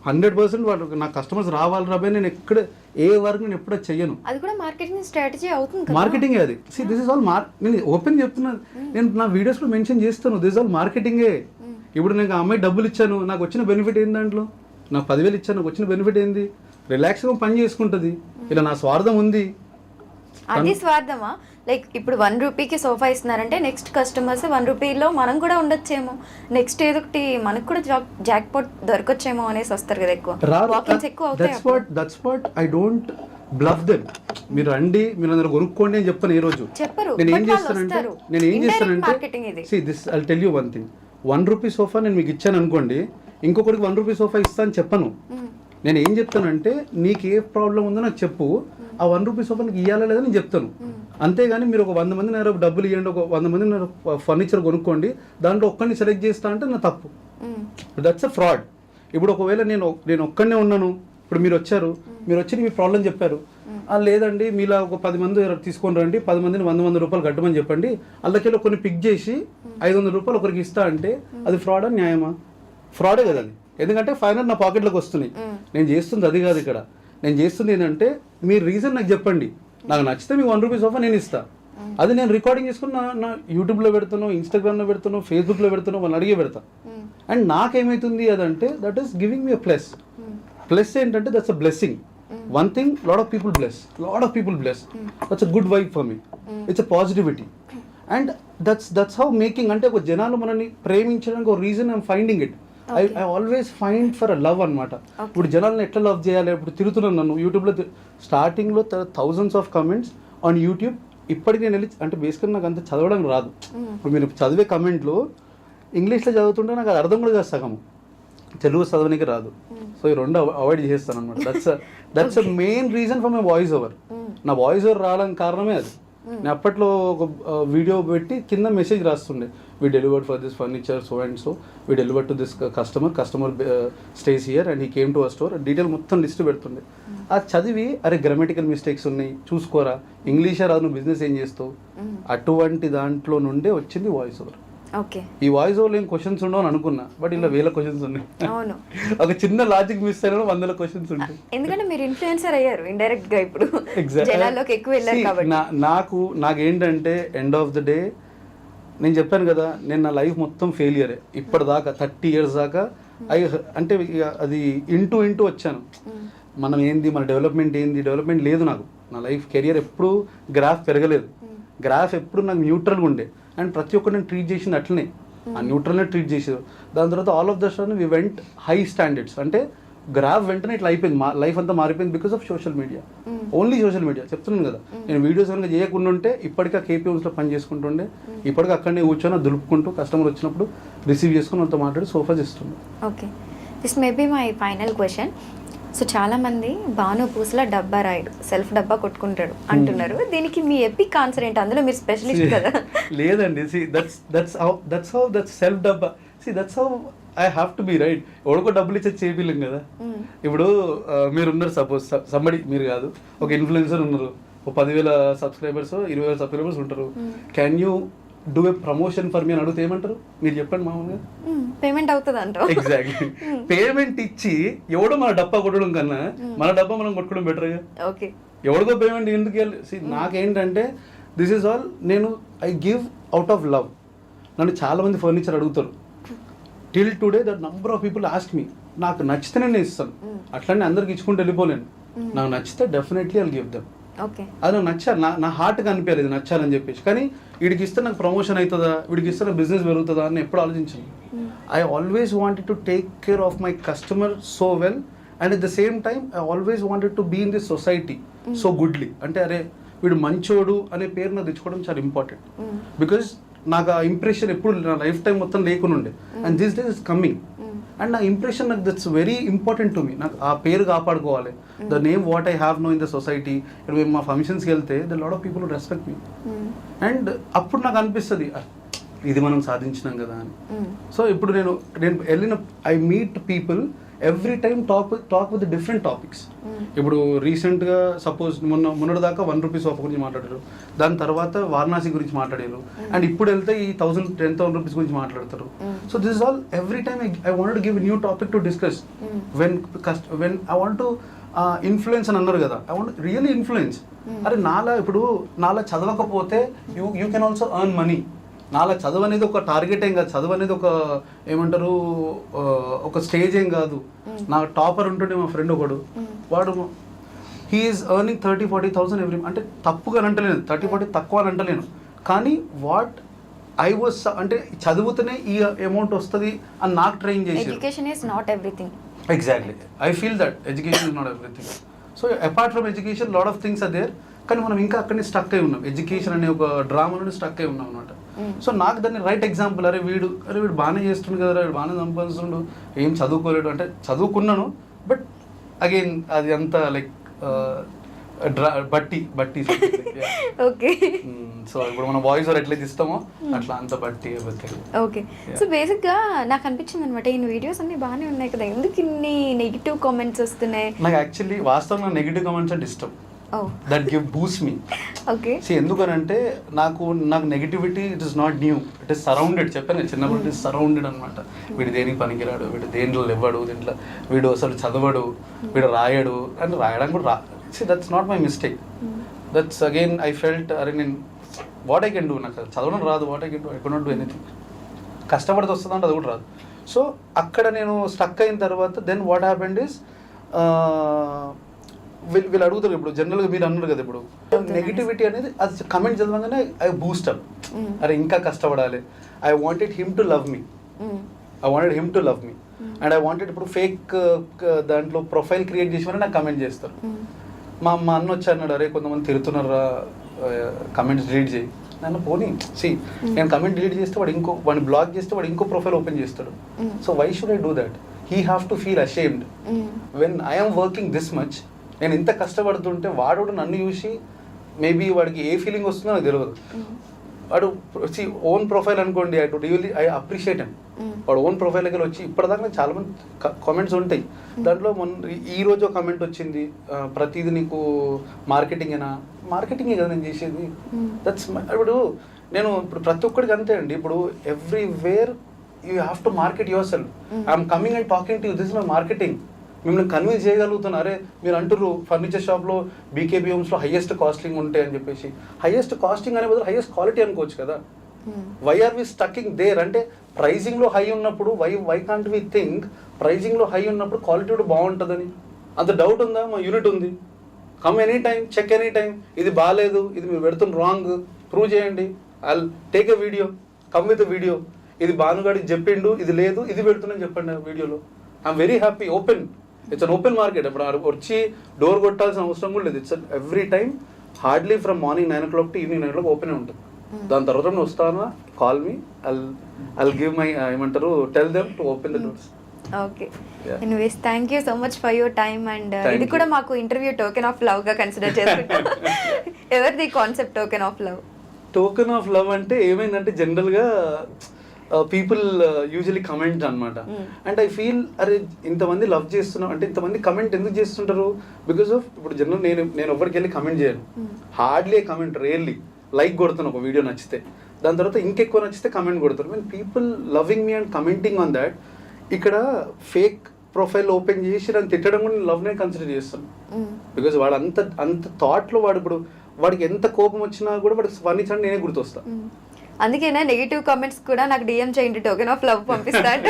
100% వాళ్ళు నా కస్టమర్స్ రావాలి రాబోయే. నేను ఎక్కడ ఏ వర్క్ నేను ఎప్పుడో చెయ్యను. అది కూడా మార్కెటింగ్ స్ట్రాటజీ అవుతుంది, మార్కెటింగ్ అది. దిస్ ఇస్ ఆల్ నేను ఓపెన్ చెప్తున్నాను, నేను నా వీడియోస్లో మెన్షన్ చేస్తాను, దిస్ ఆల్ మార్కెటింగే. ఇప్పుడు నేను ఆ అమ్మాయి డబ్బులు ఇచ్చాను, నాకు వచ్చిన బెనిఫిట్ ఏంది? దాంట్లో నాకు 10,000 ఇచ్చాను, నాకు వచ్చిన బెనిఫిట్ ఏంది? రిలాక్స్గా పని చేసుకుంటుంది. ఇలా నా స్వార్థం ఉంది. అది స్వార్థమా? లైక్ ఇప్పుడు 1 రూపీకి సోఫా ఇస్తున్నారంటే నెక్స్ట్ కస్టమర్స్ 1 రూపీలో మనం కూడా ఉండొచ్చేమో, నెక్స్ట్ ఏదో ఒకటి మనకు కూడా జాక్ పాట్ దొరకొచ్చేమో అనేసి వస్తారు కదా. ఎక్కువ వాకింగ్స్ ఎక్కువ అవుతాయి. That's what I don't bluff them. మీరు రండి, మీరు అందరూ కొనుక్కోండి అని చెప్పను ఏ రోజు. చెప్పరు. నేను ఏం చేస్తానంటే this I tell you one thing. 1 rupee sofa నేను మీకు ఇచ్చాను అనుకోండి, ఇంకొకరికి 1 రూపీ సోఫా ఇస్తా అని చెప్పను. నేను ఏం చెప్తానంటే, నీకు ఏ ప్రాబ్లం ఉందో నాకు చెప్పు, ఆ 1 రూపీ సోఫా నీకు ఇవ్వాలా లేదా నేను చెప్తాను. అంతేగాని మీరు ఒక 100 మంది డబ్బులు ఇవ్వండి, ఒక 100 మంది ఫర్నిచర్ కొనుక్కోండి, దాంట్లో ఒక్కరిని సెలెక్ట్ చేస్తా అంటే నా తప్పు. That's a fraud. ఇప్పుడు ఒకవేళ నేను ఒక్కడనే ఉన్నాను, ఇప్పుడు మీరు వచ్చి మీ ప్రాబ్లం చెప్పారు, లేదండి మీలా ఒక 10 మంది తీసుకొని రండి, 10 మందిని 100 రూపాయలు కట్టమని చెప్పండి, అందులోకి కొన్ని పిక్ చేసి 500 రూపాయలు ఒకరికి ఇస్తా అంటే అది ఫ్రాడా న్యాయమా? ఫ్రాడే కదా అది. ఎందుకంటే ఫైనల్ నా పాకెట్లోకి వస్తున్నాయి. నేను చేస్తుంది అది కాదు. ఇక్కడ నేను చేస్తుంది ఏంటంటే మీరు రీజన్ నాకు చెప్పండి, నాకు నచ్చితే మీకు 1 రూపీస్ ఆఫర్ నేను ఇస్తా. అది నేను రికార్డింగ్ చేసుకుని నా యూట్యూబ్లో పెడతాను, ఇన్స్టాగ్రామ్లో పెడతాను, ఫేస్బుక్లో పెడతాను, వాళ్ళని అడిగే పెడతా. అండ్ నాకేమవుతుంది అదంటే that is giving me plus. Plus ఏంటంటే that's a blessing. One thing lot of people bless, that's a good vibe for me, it's a positivity. And that's how making, అంటే ఒక జనాలు మనల్ని ప్రేమించడానికి ఒక reason I'm finding it. I always find for a love అనమాట. ఇప్పుడు జనాలను ఎట్లా లవ్ చేయాలి, ఇప్పుడు తిరుగుతున్నాను నన్ను యూట్యూబ్లో, స్టార్టింగ్లో thousands of comments on YouTube. ఇప్పటికి నేను వెళ్ళి అంటే బేసిక్గా నాకు అంత చదవడం రాదు. ఇప్పుడు మీరు చదివే కమెంట్లు ఇంగ్లీష్లో చదువుతుంటే నాకు అది అర్థం కూడా కాదు, సగం తెలుగు చదవడానికి రాదు. సో ఈ రెండు అవాయిడ్ చేస్తాను అనమాట. That's a main reason for my voice over. నా వాయిస్ ఓవర్ రావడానికి కారణమే అది. నేను అప్పట్లో ఒక వీడియో పెట్టి కింద మెసేజ్ రాస్తుండే, we delivered for this furniture so and so, we delivered to this customer stays here and he came to our store, detail మొత్తం లిస్ట్ పెడుతుండే. అది చదివి అరే గ్రామటికల్ మిస్టేక్స్ ఉన్నాయి చూసుకోరా, ఇంగ్లీషే రాదు, నువ్వు బిజినెస్ ఏం చేస్తావు, అటువంటి దాంట్లో నుండే వచ్చింది వాయిస్ ఓవర్. ఈ వాయిస్ ఓవర్ ఏం క్వశ్చన్స్ ఉండవు అని అనుకున్నా, బట్ ఇలా 1000 క్వశ్చన్స్ ఉన్నాయి. ఒక చిన్న లాజిక్ మిస్ అయినా 100 క్వశ్చన్స్ ఉంటాయి. ఎందుకంటే మీరు ఇన్ఫ్లుయెన్సర్ అయ్యారు ఇండైరెక్ట్ గా, ఇప్పుడు జనాల్లోకి ఎక్కువ వెళ్ళారు కాబట్టి. నాకేంటంటే ఎండ్ ఆఫ్ ద డే నేను చెప్పాను కదా, నేను నా లైఫ్ మొత్తం ఫెయిలియరే ఇప్పటిదాకా. 30 years దాకా అంటే అది ఇంటూ వచ్చాను. మనం ఏంది, మన డెవలప్మెంట్ లేదు నాకు. నా లైఫ్ కెరియర్ ఎప్పుడు గ్రాఫ్ పెరగలేదు, గ్రాఫ్ ఎప్పుడు నాకు న్యూట్రల్గా ఉండే. అండ్ ప్రతి ఒక్కరు నేను ట్రీట్ చేసింది అట్లనే, ఆ న్యూట్రల్నే ట్రీట్ చేసేది. దాని తర్వాత all of the sudden we went high standards, అంటే గ్రాఫ్ వెంటనే ఇట్లా అయిపోయింది. మా లైఫ్ అంతా మారిపోయింది because of social media. Only social media చెప్తున్నాను కదా. నేను వీడియోస్ కనుక చేయకుండా ఉంటే ఇప్పటికే కేపీఎంస్లో పని చేసుకుంటుండే, ఇప్పటికీ అక్కడనే కూర్చొని దులుపుకుంటూ కస్టమర్ వచ్చినప్పుడు రిసీవ్ చేసుకుని వాళ్ళతో మాట్లాడి సోఫాస్ ఇస్తుండే. Okay, this may be my final question. So చాలా మంది భాను పూసల డబ్బా రాయుడు, సెల్ఫ్ డబ్బా కొట్టుకుంటాడు అంటున్నారు. దీనికి మీ ఎపిక్ ఆన్సర్ ఏంటి? అందులో మీరు స్పెషలిస్ట్ కదా. లేదండి, దట్స్ హౌ సెల్ఫ్ డబ్బా. That's how I have to be right. ఎవరికో డబ్బులు ఇచ్చే చేపిలేం కదా. ఇప్పుడు మీరున్నారు, సపోజ్ సంబడి, మీరు కాదు, ఒక ఇన్ఫ్లుయెన్సర్ ఉన్నారు, ఒక 10,000 సబ్స్క్రైబర్స్ 20,000 సబ్స్క్రైబర్స్ ఉంటారు. Can you do a promotion for me అని అడిగితే ఏమంటారు? మీరు చెప్పండి. మామూలుగా పేమెంట్ అవుతుంది అంటారు. ఎగ్జాక్ట్లీ. పేమెంట్ ఇచ్చి ఎవడో మన డబ్బా కొట్టడం కన్నా మన డబ్బా మనం కొట్టుకోవడం బెటర్గా. ఓకే, ఎవరికో పేమెంట్ ఎందుకు వెళ్ళి. నాకేంటంటే దిస్ ఈజ్ ఆల్, నేను I give out of love. నన్ను చాలా మంది ఫర్నిచర్ అడుగుతారు. Till today that number of people ask me. నాకు నచ్చితేనే నేను ఇస్తాను, అట్లనే అందరికి ఇచ్చుకుంటూ వెళ్ళిపోలేను. నాకు నచ్చితే డెఫినెట్లీ ఐల్ గివ్ దెమ్. అది నాకు నచ్చాలి, నా హార్ట్కి అనిపించాలి ఇది నచ్చాలని చెప్పేసి. కానీ వీడికి ఇస్తే నాకు ప్రమోషన్ అవుతుందా, వీడికి ఇస్తే నాకు బిజినెస్ పెరుగుతుందా అని ఎప్పుడు ఆలోచించాను. I always wanted to take care of my customer so well, and at the same time I always wanted to be in this society so goodly. అంటే అరే వీడు మంచోడు అనే పేరు నాకు తెచ్చుకోవడం చాలా ఇంపార్టెంట్. బికాజ్ నాకు ఆ ఇంప్రెషన్ ఎప్పుడు నా లైఫ్ టైం మొత్తం లేకుండా ఉండే, and this days is coming. And నా ఇంప్రెషన్ నాకు that's very important to me. నాకు ఆ పేరు కాపాడుకోవాలి, the name what I have know in the society. ఇప్పుడు మేము మా ఫంక్షన్స్కి వెళ్తే the lot of people respect me. And అప్పుడు నాకు అనిపిస్తుంది ఇది మనం సాధించినాం కదా అని. సో ఇప్పుడు నేను వెళ్ళిన I meet people every time talk with different topics. ఇప్పుడు రీసెంట్గా సపోజ్ మొన్నటి దాకా 1 రూపీస్ ఆఫర్ గురించి మాట్లాడారు, దాని తర్వాత వారణాసి గురించి మాట్లాడారు, అండ్ ఇప్పుడు వెళ్తే ఈ 10,000 రూపీస్ గురించి మాట్లాడతారు. So this is all every time I want to give new topic to discuss. When I want to influence అని అన్నారు కదా, ఐ వాంట్ రియల్లీ ఇన్ఫ్లుయెన్స్. అరే నాలా చదవకపోతే you can also earn money. నాలా చదువు అనేది ఒక టార్గెట్ ఏం కాదు, చదువు అనేది ఒక ఏమంటారు ఒక స్టేజ్ ఏం కాదు. నా టాపర్ ఉంటుండే మా ఫ్రెండ్ ఒకడు, వాడు హీఈస్ ఎర్నింగ్ 30,000-40,000 ఎవ్రీ. అంటే తప్పుగా అని అంటలేను, 30-40 తక్కువ అని అంటలేను, కానీ వాట్ ఐ వాస్ అంటే చదువుతూనే ఈ అమౌంట్ వస్తుంది అని నాకు ట్రైన్ చేసి. Education is not everything. Exactly, I feel that education is not everything. So apart from education lot of things are there, కానీ మనం ఇంకా అక్కడనే స్టక్ అయి ఉన్నాం. ఎడ్యుకేషన్ అనే ఒక డ్రామాలోనే స్టక్ అయి ఉన్నాం అనమాట. సో నాకు దాన్ని రైట్ ఎగ్జాంపుల్, అరే వీడు బాగానే చేస్తుండు కదా, వీడు బాగానే సంపాదిస్తుండు, ఏం చదువుకోలేడు అంటే చదువుకున్నాను, బట్ అగైన్ అది అంతా లైక్ బట్టి ఓకే. సో ఇప్పుడు మనం వాయిస్ ఓవర్ ఎట్లయితే ఇస్తామో అట్లా అంత బట్టి everything. ఓకే సో బేసిక్గా నాకు అనిపించింది అనమాట ఈ వీడియోస్ అన్ని బాగానే ఉన్నాయి కదా, ఎందుకు ఇన్ని నెగిటివ్ కామెంట్స్ వస్తున్నాయి? నాకు యాక్చువల్లీ వాస్తవంగా నెగిటివ్ కామెంట్స్ అంటే ఇష్టం. Oh that give boost me. Okay ఎందుకనంటే నాకు negativity it is not new, it is surrounded. చెప్పాను చిన్నప్పుడు ఇట్ ఇస్ సరౌండెడ్ అనమాట. వీడు దేనికి పనికిరాడు, వీడు దేంట్లో ఇవ్వడు, దీంట్లో వీడు అసలు చదవడు, వీడు రాయడు అంటే రాయడానికి కూడా that's not my mistake. That's again I felt అరే నేను వాట్ ఐ కెన్ డూ, నాకు చదవడం రాదు, what I can do, I can not do anything. కష్టపడితే వస్తుందంటే అది కూడా రాదు. సో అక్కడ నేను స్టక్ అయిన తర్వాత దెన్ వాట్ హ్యాపెండ్ ఇస్ వీళ్ళు అడుగుతారు ఇప్పుడు జనరల్గా మీరు అన్నారు కదా ఇప్పుడు నెగిటివిటీ అనేది అది కమెంట్ చదవగానే ఐ బూస్టప్. అరే ఇంకా కష్టపడాలి, I wanted him to love me, and I wanted ఇప్పుడు ఫేక్ దాంట్లో ప్రొఫైల్ క్రియేట్ చేసి నాకు కమెంట్ చేస్తారు. మా అన్న వచ్చి అన్నాడు అరే కొంతమంది తిరుగుతున్నారా కమెంట్స్ డిలీట్ చేయి. నన్ను పోనీ నేను కమెంట్ డిలీట్ చేస్తే వాడిని బ్లాక్ చేస్తే వాడు ఇంకో ప్రొఫైల్ ఓపెన్ చేస్తాడు. So why should I do that? He have to feel ashamed when I'm working this much. నేను ఇంత కష్టపడుతుంటే వాడు నన్ను చూసి మేబీ వాడికి ఏ ఫీలింగ్ వస్తుందో నాకు తెలియదు. వాడు ఓన్ ప్రొఫైల్ అనుకోండి, ఐ అప్రిషియేట్ హిమ్. వాడు ఓన్ ప్రొఫైల్ దగ్గర వచ్చి ఇప్పటిదాకా నాకు చాలా మంది కామెంట్స్ ఉంటాయి. దాంట్లో ఈ రోజు ఒక కామెంట్ వచ్చింది, ప్రతిదీ నీకు మార్కెటింగే కదా నేను చేసేది. దట్స్ ఇప్పుడు నేను ఇప్పుడు ప్రతి ఒక్కడికి అంతే అండి. ఇప్పుడు everywhere you have to market your self. I'm coming and talking to you, this is my marketing. మిమ్మల్ని కన్విన్స్ చేయగలుగుతున్నారు. అరే మీరు అంటారు ఫర్నిచర్ షాప్లో బీకేబీ హోమ్స్లో హైయెస్ట్ కాస్టింగ్ ఉంటాయి అని చెప్పేసి. హైయెస్ట్ కాస్టింగ్ అనే బదులు హైయెస్ట్ క్వాలిటీ అనుకోవచ్చు కదా. Why are we stucking there? అంటే ప్రైజింగ్లో హై ఉన్నప్పుడు వై కాంట్ వి థింక్ ప్రైజింగ్లో హై ఉన్నప్పుడు క్వాలిటీ కూడా బాగుంటుందని? అంత డౌట్ ఉందా? మా యూనిట్ ఉంది, come any time, check any time. ఇది బాగాలేదు, ఇది మీరు పెడుతున్న రాంగ్, ప్రూవ్ చేయండి. I take a video, come with video. ఇది భానుగాడికి చెప్పిండు, ఇది లేదు, ఇది పెడుతున్నాను చెప్పండి వీడియోలో. I'm very happy. Open, it's an open market. ఇప్పుడు వచ్చి డోర్ కొట్టాల్సిన అవసరం కూడా లేదు. It's every time hardly from morning 9 o'clock to evening 9 o'clock open ఉంటుంది. దాని తర్వాత నేను వస్తానా, call me, I'll give my ఏమంటారు, tell them to open the doors. Okay, anyways thank you so much for your time. And ఇది కూడా మాకు interview token of love గా కన్సిడర్ చేసుకుంటాం. ఎవరిది concept token of love? Token of love అంటే ఏమైందంటే జనరల్గా పీపుల్ యూజువలీ కమెంట్ అనమాట. అండ్ ఐ ఫీల్ అరే ఇంతమంది లవ్ చేస్తున్నాం అంటే ఇంతమంది కమెంట్ ఎందుకు చేస్తుంటారు? బికాస్ ఆఫ్ ఇప్పుడు జనరల్ నేను ఎవరికి వెళ్ళి కమెంట్ చేయను, హార్డ్లీ కమెంట్, రియల్లీ లైక్ కొడుతాను ఒక వీడియో నచ్చితే. దాని తర్వాత ఇంకెక్కువ నచ్చితే కమెంట్ కొడతారు. Mean people loving me and commenting on that. ఇక్కడ ఫేక్ ప్రొఫైల్ ఓపెన్ చేసి నన్ను తిట్టడం కూడా నేను లవ్నే కన్సిడర్ చేస్తాను. బికాస్ వాడు అంత థాట్లో వాడు ఇప్పుడు వాడికి ఎంత కోపం వచ్చినా కూడా వాడికి స్పందించండి నేనే గుర్తొస్తా. అందుకేనా నెగిటివ్ కామెంట్స్ కూడా నాకు డిఎం చేయండి, టోకెన్ ఆఫ్ లవ్ పంపిస్తాడు.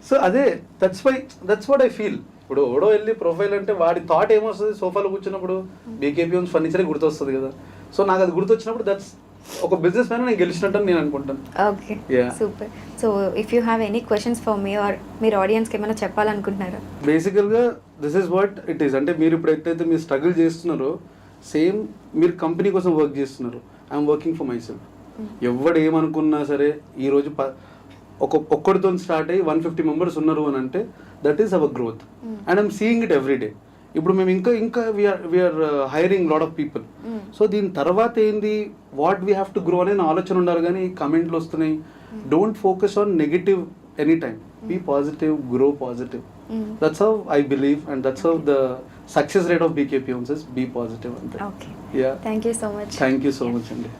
సో అదే దట్స్ వాట్ ఐ ఫీల్. ఇప్పుడు ఓడో వెళ్ళి ప్రొఫైల్ అంటే వాడి థాట్ ఏమొస్తుంది, సోఫాలో కూర్చున్నప్పుడు బీకేపీ హోమ్స్ ఫర్నిచరే గుర్తొస్తుంది కదా. సో నాకు అది గుర్తొచ్చినప్పుడు దట్స్ ఒక బిజినెస్ మ్యాన్ నేను గెలిచినట్టు నేను అనుకుంటాను. Okay, super. So if you have any questions for me or మీరు ఆడియన్స్కి ఏమైనా చెప్పాలనుకుంటున్నారా? బేసికల్గా this is what it is. అంటే మీరు ఇప్పుడు ఎట్లయితే మీరు స్ట్రగుల్ చేస్తున్నారో సేమ్ మీరు కంపెనీ కోసం వర్క్ చేస్తున్నారు. I'm working for my self. ఎవడు ఏమనుకున్నా సరే ఈరోజు ఒక్కడితో స్టార్ట్ అయ్యి 150 members ఉన్నారు అని అంటే that is our growth. And I'm seeing it every day. ఇప్పుడు మేము ఇంకా we're hiring lot of people. So దీని తర్వాత ఏంది, what we have to grow అనే ఆలోచన ఉండాలి. కానీ కమెంట్లు వస్తున్నాయి. Don't focus on negative any time. Be positive, grow positive. That's how I believe, and that's how the success rate of BKP Homes is. Be positive. Okay. Yeah. Thank you so much. Thank you so much, Andy.